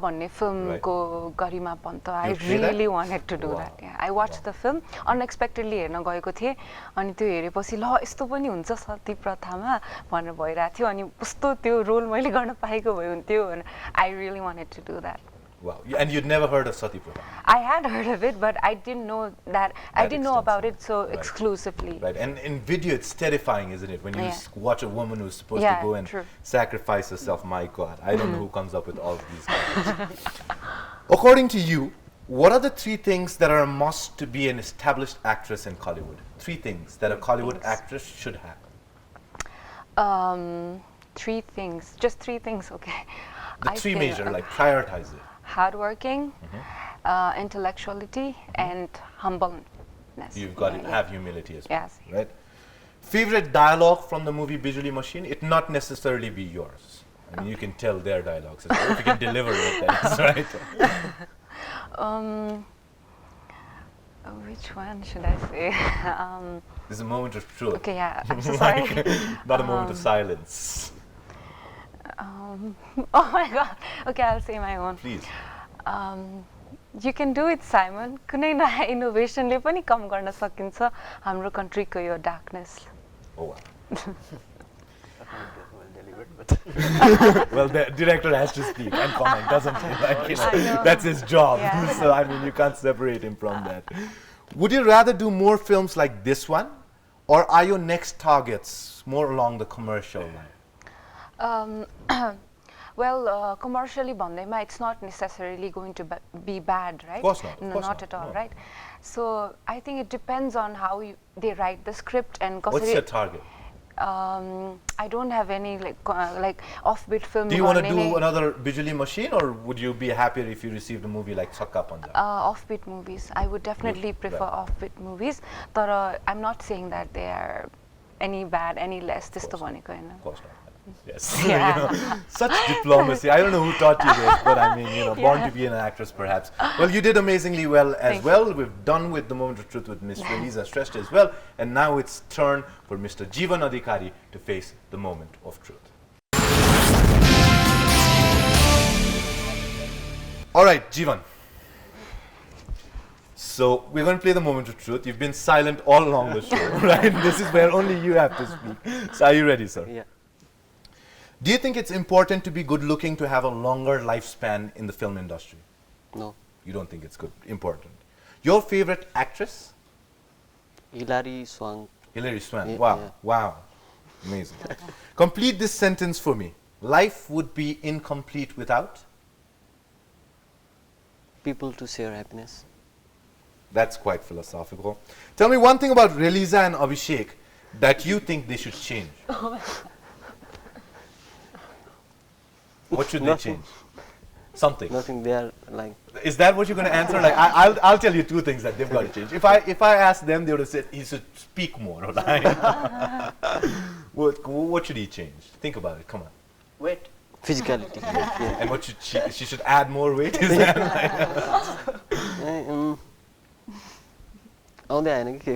भन्ने film को गरिमा Pant. I really wanted to do that. Yeah. I watched the film unexpectedly हेर्न गएको थिएँ अनि त्यो हेरेपछि ल यस्तो पनि हुन्छ सती प्रथामा भनेर भइरहेको थियो अनि कस्तो त्यो रोल मैले गर्न पाएको भए हुन्थ्यो and I really wanted to do that. Wow. And you'd never heard of Sati Pratha? I had heard of it, but I didn't know that. I didn't know about it so exclusively. Right. And in video, it's terrifying, isn't it? When you watch a woman who's supposed to go and sacrifice herself. My God, I don't know who comes up with all of these guys. According to you, what are the 3 things that are a must to be an established actress in Hollywood? 3 things that a Hollywood actress should have. 3 things. Just 3 things, okay. The 3 major, like prioritize it. Hardworking, intellectuality, and humbleness. You've got to have humility as well. Yes. Right? Favorite dialogue from the movie Bijuli Machine? It not necessarily be yours. I mean, you can tell their dialogues as well. If you can deliver it, that is right. Which one should I say? This is a moment of truth. Okay, yeah. I'm so sorry. Not a moment of silence. Oh my God. Okay, I'll say my own. Please. You can do it, Simon. कुनै नयाँ इनोभेसनले पनि कम गर्न सकिन्छ हाम्रो कन्ट्रीको यो darkness. Oh wow. Well, the director has to speak and comment, doesn't he? Like, you know, that's his job. Yeah. So I mean, you can't separate him from that. Would you rather do more films like this one, or are your next targets more along the commercial line? Well, commercially भन्दैमा it's not necessarily going to be bad, right? Of course not. No, not at all, right? So I think it depends on how they write the script and. What's your target? I don't have any like offbeat film. Do you want to do another Bijuli Machine, or would you be happier if you received a movie like Chakka Punjab? Offbeat movies. I would definitely prefer offbeat movies. But I'm not saying that they are any bad, any less. This the one. Of course not. Yes. Yeah. You know, such diplomacy. I don't know who taught you this, but I mean, you know, born to be an actress perhaps. Well, you did amazingly well as well. We've done with the moment of truth with Miss Relija Shrestha as well. And now it's turn for Mr. Jeevan Adhikari to face the moment of truth. All right, Jeevan. So we're going to play the moment of truth. You've been silent all along the show, right? This is where only you have to speak. So are you ready, sir? Yeah. Do you think it's important to be good looking to have a longer lifespan in the film industry? No. You don't think it's important. Your favorite actress? Hilary Swank. Hilary Swank. Yeah, Wow. yeah. Wow. Amazing. Complete this sentence for me. Life would be incomplete without? People to share happiness. That's quite philosophical. Tell me one thing about Relija and Abhisek that you think they should change. What should they change? Something. Nothing. They are like. Is that what you're going to answer? Like, I'll tell you two things that they've got to change. If I ask them, they would have said he should speak more. Right? What should he change? Think about it. Come on. Weight. Physicality. Yeah. And what should she should add more weight? Is that like? आउँदै आएन कि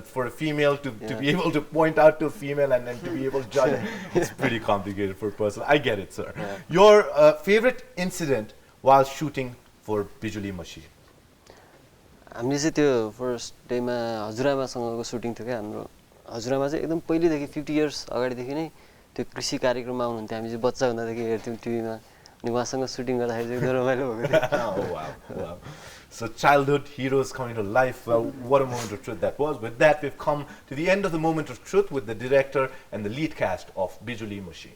for a female to be able to point out to a female and then to be able to judge, it's pretty complicated for a person. I get it, sir. Yeah. Your favorite incident while shooting for Bijuli Machine? हामीले चाहिँ त्यो first डेमा हजुरआमासँगको shooting थियो क्या हाम्रो हजुरआमा चाहिँ एकदम पहिलेदेखि 50 इयर्स अगाडिदेखि नै त्यो कृषि कार्यक्रममा आउनुहुन्थ्यो हामी चाहिँ बच्चा हुँदादेखि हेर्थ्यौँ टिभीमा अनि उहाँसँग सुटिङ गर्दाखेरि चाहिँ एकदम रमाइलो भएको थियो Oh, wow. So childhood heroes coming to life. Well, what a moment of truth that was. With that, we've come to the end of the moment of truth with the director and the lead cast of Bijuli Machine.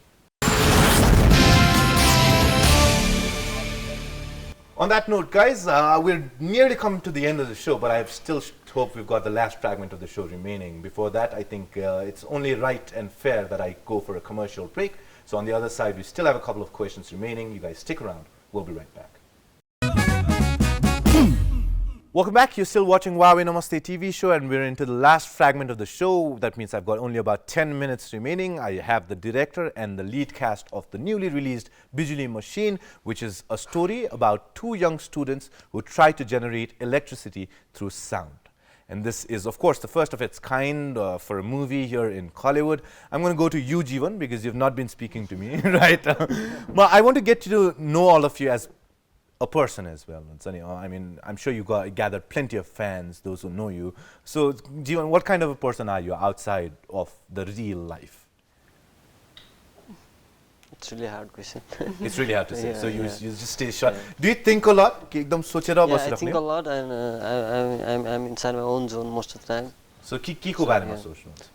On that note, guys, we're nearly coming to the end of the show, but I still hope we've got the last fragment of the show remaining. Before that, I think it's only right and fair that I go for a commercial break. So on the other side, we still have a couple of questions remaining. You guys stick around. We'll be right back. Welcome back. You're still watching HUAWEI Namaste TV Show, and we're into the last fragment of the show. That means I've got only about 10 minutes remaining. I have the director and the lead cast of the newly released Bijuli Machine, which is a story about two young students who try to generate electricity through sound. And this is, of course, the first of its kind for a movie here in Hollywood. I'm going to go to you, Jeevan, because you've not been speaking to me, right? But I want to get to know all of you as a person as well. I mean, I'm sure you gathered plenty of fans, those who know you. So, Jeevan, what kind of a person are you outside of the real life? It's really hard question. It's really hard to say. Yeah, So you yeah. just stay short. Do you think a lot? Yeah, I think a lot, and I'm inside my own zone most of the time. So, ko barema sochनुहुन्छ?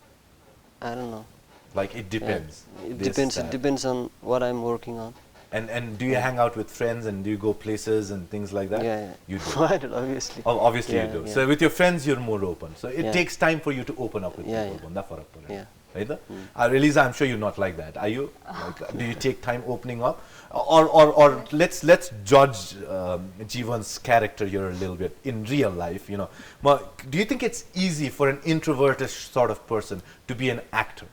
I don't know. Like, it depends. Yeah, it This, depends. that. It depends on what I'm working on. And do you hang out with friends and do you go places and things like that? Yeah. You do. I do, obviously. Oh, obviously Yeah, you do. yeah. So with your friends, you're more open. So it Yeah. takes time for you to open up with Yeah, people. Banda farak pareko. Yeah. Right? Relija, I'm sure you're not like that. Are you? Like, do you take time opening up? Or let's judge Jeevan's character here a little bit in real life. You know, do you think it's easy for an introverted sort of person to be an actor?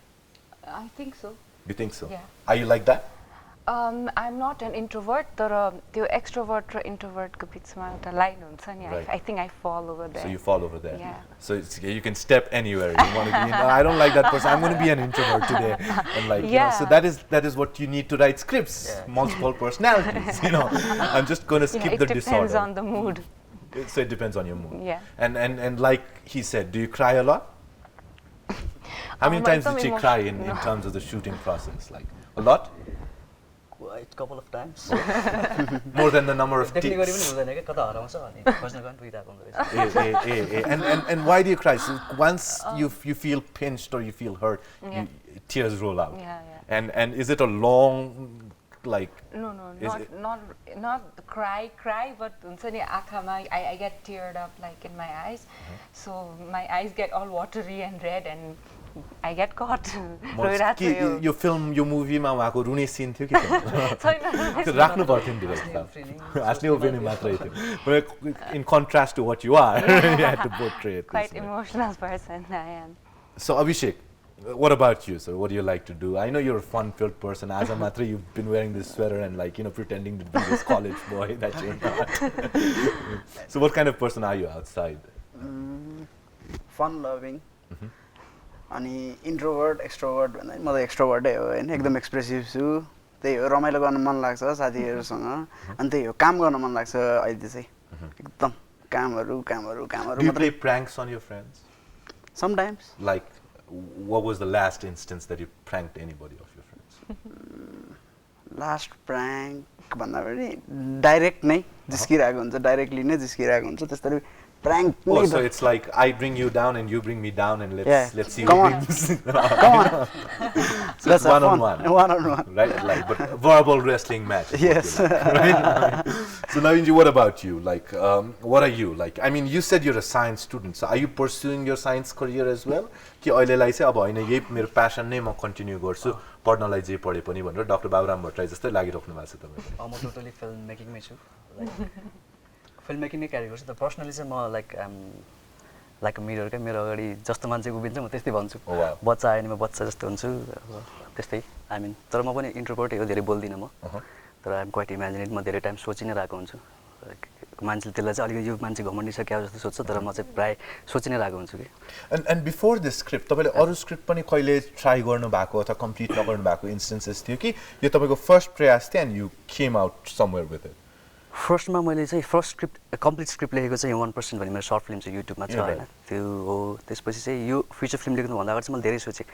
I think so. You think so? Yeah. Are you like that? I'm not an introvert, तर त्यो extrovert र introvert को बिचमा एउटा line हुन्छ नि. Right. I think I fall over there. So you fall over there. Yeah. So you can step anywhere. You want to be. No, I don't like that person. I'm going to be an introvert today. And like, you know, so that is what you need to write scripts. Yeah. Multiple personalities. You know, I'm just going to skip the it disorder. depends on the mood. So it depends on your mood. Yeah. And like he said, do you cry a lot? How many times did you cry in terms of the shooting process? Like a lot? Quite a couple of times. More than the number of takes. And why do you cry? So once you feel pinched or you feel hurt, Yeah. tears roll out. Yeah. And is it a long, like? No, Is not cry, but हुन्छ नि आँखामा I get teared up like in my eyes. So my eyes get all watery and red and I get caught. यो film यो मुभीमा उहाँको रुने scene थियो कि राख्नु पर्थ्यो नि डिरेक्टर हाँस्ने ओभेनी मात्रै थियो but in contrast to what you are you had to portray it Quite emotional person I am. So Abhisek, what about you, sir? What do you like to do? I know you're a fun-filled person. As a matra, you've been wearing this sweater and like, you know, pretending to be this college boy that you're not. So what kind of person are you outside? Fun loving. अनि introvert extrovert भन्दा म त एक्सट्रोभर्टै हो हैन एकदम expressive छु त्यही हो रमाइलो गर्न मन लाग्छ साथीहरुसँग अनि त्यही हो काम गर्न मन लाग्छ अहिले चाहिँ एकदम कामहरु Do you play pranks on your friends? Sometimes. Like, what was the last instance that you pranked anybody of your friends? Last prank भन्दा पनि डाइरेक्ट नै जिस्किरहेको हुन्छ डाइरेक्टली नै जिस्किरहेको हुन्छ त्यसरी prank. Oh, so it's like I bring you down and you bring me down and let's see Come who on. brings. Come on. So it's one-on-one. One-on-one. Right, like but verbal wrestling match. is Yes. what you like, right? So Nabinji, what about you? Like, what are you like? I mean, you said you're a science student. So are you pursuing your science career as well? कि अहिलेलाई चाहिँ अब हैन यही मेरो passion नै म continue गर्छु पढ्नलाई जे पढे पनि भनेर डाक्टर बाबुराम भट्टराई जस्तै लागिराख्नु भएको छ तपाईले म टोटली फिल्म मेकिङमै छु लाइक फिल्म मेकिङ नै क्यारी गर्छु त पर्सनली चाहिँ म लाइक मिरर क्या मेरो अगाडि जस्तो मान्छे उभिन्छ म त्यस्तै भन्छु बच्चा आयो भने म बच्चा जस्तो हुन्छु त्यस्तै आई मिन तर म पनि इन्ट्रोभर्टै हो धेरै बोल्दिनँ म तर आइएम क्वाइट इमेजिनेट म धेरै टाइम सोचि नै रहेको हुन्छु मान्छेले त्यसलाई चाहिँ अलिकति यो मान्छे घमण्डी छ क्या जस्तो सोध्छ तर म चाहिँ प्रायः सोचि नै रहेको हुन्छु कि एन्ड बिफोर द स्क्रिप्ट तपाईँले अरू स्क्रिप्ट पनि कहिले ट्राई गर्नुभएको अथवा कम्प्लिट नगर्नु भएको इन्स्टेन्सेस थियो कि यो तपाईँको फर्स्ट प्रयास थियो and you came out somewhere with it फर्स्टमा मैले चाहिँ फर्स्ट स्क्रिप्ट कम्प्लिट स्क्रिप्ट लेखेको चाहिँ 1% भन्ने मेरो सर्ट फिल्म चाहिँ युट्युबमा छ होइन त्यो हो त्यसपछि चाहिँ यो फिचर फिल्म लेख्नुभन्दा अगाडि चाहिँ मैले धेरै सोचेँ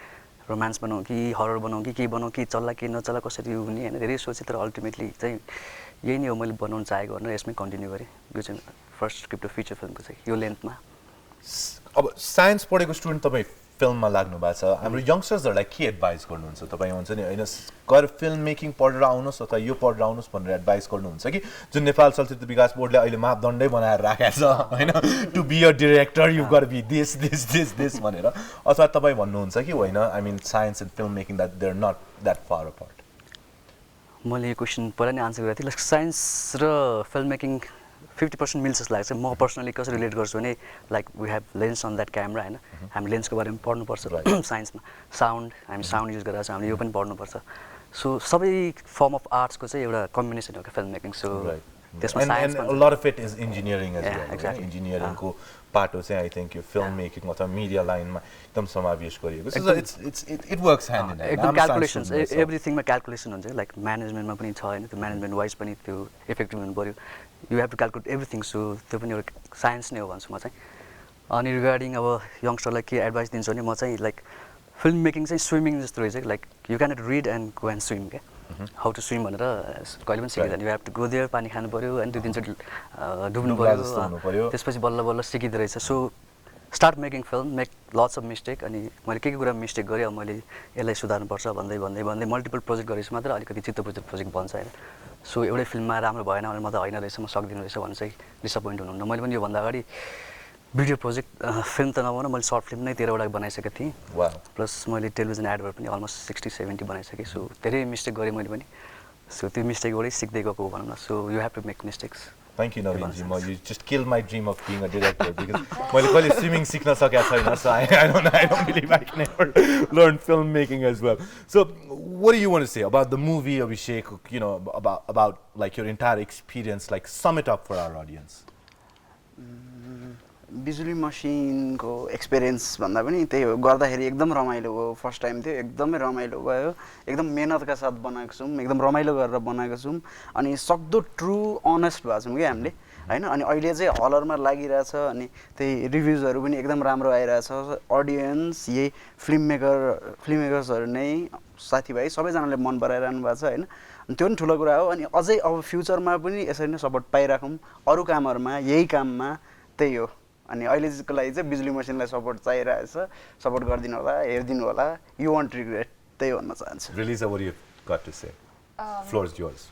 रोमान्स बनाऊँ कि हरर बनाऊँ कि के बनाऊँ कि चल्ला के नचल्ला कसरी हुने होइन धेरै सोचेँ तर अल्टिमेटली चाहिँ यही नै हो मैले बनाउनु चाहेको भनेर यसमै कन्टिन्यू गरेँ यो चाहिँ फर्स्ट स्क्रिप्ट हो फिचर फिल्मको चाहिँ यो लेन्थमा अब साइन्स पढेको स्टुडेन्ट तपाईँ फिल्ममा लाग्नु भएको छ हाम्रो यङ्स्टर्सहरूलाई के एडभाइस गर्नुहुन्छ तपाईँ हुन्छ नि होइन गएर फिल्म मेकिङ पढेर आउनुहोस् अथवा यो पढेर आउनुहोस् भनेर एडभाइस गर्नुहुन्छ कि जुन नेपाल चलचित्र विकास बोर्डले अहिले मापदण्डै बनाएर राखेको छ होइन to be a director you gotta be this भनेर अथवा तपाईँ भन्नुहुन्छ कि होइन I mean science and film making that they are not that far apart मैले यो क्वेसन पहिला नै आन्सर गरेको थिएँ साइन्स र फिल्म मेकिङ 50% मिल्छ जस्तो लाग्छ म पर्सनली कसरी रिलेट गर्छु भने like we have lens on that camera होइन हामी लेन्सको बारेमा पढ्नुपर्छ साइन्समा साउन्ड हामी साउन्ड युज गरेर हामीले यो पनि पढ्नुपर्छ सो सबै फर्म अफ आर्ट्सको चाहिँ एउटा कम्बिनेसन हो क्या फिल्म मेकिङ सो त्यसमा science lot of it is engineering as well इन्जिनियरिङको पाटो चाहिँ आई थिङ्क यो फिल्म मेकिङ अथवा मिडिया लाइनमा एकदम समावेश गरिएको छ इट वर्क्स ह्यान्ड इन एकदम क्यालकुलेसन्स एभ्रिथिङमा क्यालकुलेसन हुन्छ लाइक म्यानेजमेन्टमा पनि छ होइन त्यो म्यानेजमेन्ट वाइज पनि त्यो इफेक्टिभ हुनु पऱ्यो you have to calculate everything so त्यो पनि एउटा साइन्स नै हो भन्छु म चाहिँ अनि रिगार्डिङ अब यङ्स्टरलाई के एडभाइस दिन्छु भने म चाहिँ लाइक फिल्म मेकिङ चाहिँ स्विमिङ जस्तो रहेछ like you cannot read and go and swim क्या हाउ टु स्विम भनेर कहिले पनि सिकिँदैन you have to go there पानी खानु पऱ्यो अनि त्यो दिनचोटि डुब्नु पऱ्यो त्यसपछि बल्ल बल्ल सिकिँदो रहेछ so start making film make lots of mistake अनि मैले के कुरा मिस्टेक गरेँ अब मैले यसलाई सुधार्नुपर्छ भन्दै भन्दै भन्दै मल्टिपल प्रोजेक्ट गरेपछि मात्र अलिकति चित्त बुझ्दो प्रोजेक्ट बन्छ होइन सो एउटै फिल्ममा राम्रो भएन भने म त होइन रहेछ म सक्दिनँ रहेछ भने चाहिँ डिसपोइन्ट हुनुहुन्न मैले पनि योभन्दा अगाडि भिडियो प्रोजेक्ट फिल्म त नभनौँ मैले सर्ट फिल्म नै 13वटा बनाइसकेको थिएँ प्लस मैले टेलिभिजन एडबाट पनि अलमोस्ट 60-70 बनाइसकेँ सो धेरै मिस्टेक गरेँ मैले पनि सो त्यो मिस्टेकबाटै सिक्दै गएको भनौँ न so you have to make mistakes Thank you, Nabinji. You just killed my dream of being a director because मैले कहिले स्विमिङ सिक्न सकेको छैन so I don't believe I can ever learn filmmaking as well. So what do you want to say about the movie, Abhisek? You know, about like your entire experience. Like sum it up for our audience. बिजुली मसिनको experience भन्दा पनि त्यही हो गर्दाखेरि एकदम रमाइलो हो फर्स्ट टाइम थियो एकदमै रमाइलो भयो एकदम मेहनतका साथ बनाएको छौँ एकदम रमाइलो गरेर बनाएको छौँ अनि सक्दो ट्रु अनेस्ट भएको छौँ कि हामीले होइन अनि अहिले चाहिँ हलरमा लागिरहेछ अनि त्यही रिभ्युजहरू पनि एकदम राम्रो आइरहेछ अडियन्स यही फिल्ममेकर्सहरू नै साथीभाइ सबैजनाले मन पराइरहनु भएको छ होइन अनि त्यो पनि ठुलो कुरा हो अनि अझै अब फ्युचरमा पनि यसरी नै सपोर्ट पाइराखौँ अरू कामहरूमा यही काममा त्यही हो अनि अहिलेको लागि चाहिँ बिजुली मसिनलाई सपोर्ट चाहिरहेछ सपोर्ट गरिदिनु होला हेरिदिनु होला यु वन्ट रिग्रेट त्यही भन्न चाहन्छु Relija, what do you got to say? Floor is yours.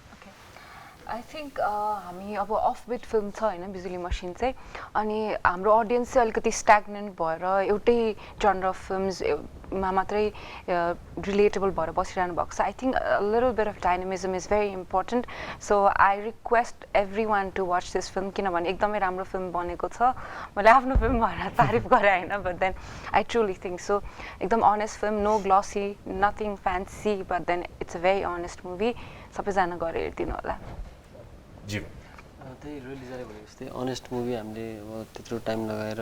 I think हामी अब अफ बिट फिल्म छ होइन बिजुली मसिन चाहिँ अनि हाम्रो अडियन्स चाहिँ अलिकति स्ट्याग्नेन्ट भएर एउटै जनर अफ फिल्ममा मात्रै रिलेटेबल भएर बसिरहनु भएको छ I think little bit of dynamism is very important so I request every one to watch this film किनभने एकदमै राम्रो फिल्म बनेको छ मैले आफ्नो फिल्म भएर तारिफ गरेँ होइन but then I truly think so एकदम honest film no glossy nothing fancy but then it's a very honest movie सबैजना गएर हेरिदिनु होला त्यही रिलिजले भने जस्तै अनेस्ट मुभी हामीले अब त्यत्रो टाइम लगाएर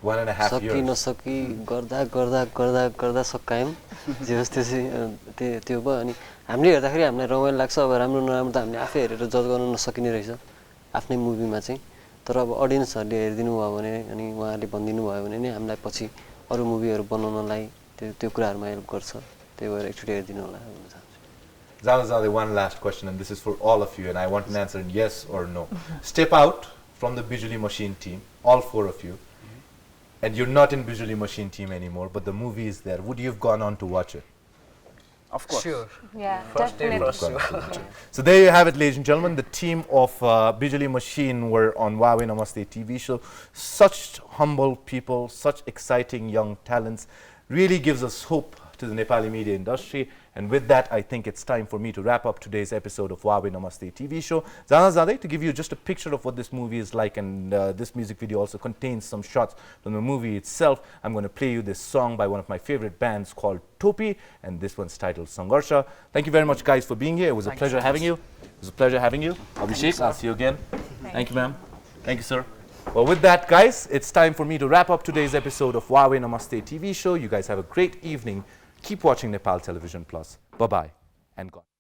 1.5 सकि नसकी गर्दा गर्दा गर्दा गर्दा सकायौँ जे होस् त्यो चाहिँ त्यो भयो अनि हामीले हेर्दाखेरि हामीलाई रमाइलो लाग्छ अब राम्रो नराम्रो त हामीले आफै हेरेर जज गर्न नसकिने रहेछ आफ्नै मुभीमा चाहिँ तर अब अडियन्सहरूले हेरिदिनु भयो भने अनि उहाँहरूले भनिदिनु भयो भने नै हामीलाई पछि अरू मुभीहरू बनाउनलाई त्यो कुराहरूमा हेल्प गर्छ त्यही भएर एकचोटि हेरिदिनु होला भन्न चाहन्छु Zada, one last question, and this is for all of you, and I want an answer in yes or no. Step out from the Bijuli Machine team, all 4 of you, and you're not in Bijuli Machine team anymore, but the movie is there. Would you have gone on to watch it? Of course. Sure. Yeah, First day, definitely. first show. So there you have it, ladies and gentlemen. The team of Bijuli Machine were on HUAWEI Namaste TV Show. Such humble people, such exciting young talents. Really gives us hope to the Nepali media industry. And with that, I think it's time for me to wrap up today's episode of HUAWEI Namaste TV Show. Zada, to give you just a picture of what this movie is like, and this music video also contains some shots from the movie itself. I'm going to play you this song by one of my favorite bands called Topi, and this one's titled Sangharsha. Thank you very much, guys, for being here. It was a pleasure having you. It was a pleasure having you. Abhisek, I'll see you again. Thank you, ma'am. Thank you, sir. Well, with that, guys, it's time for me to wrap up today's episode of HUAWEI Namaste TV Show. You guys have a great evening. Keep watching Nepal Television Plus. Bye-bye and God.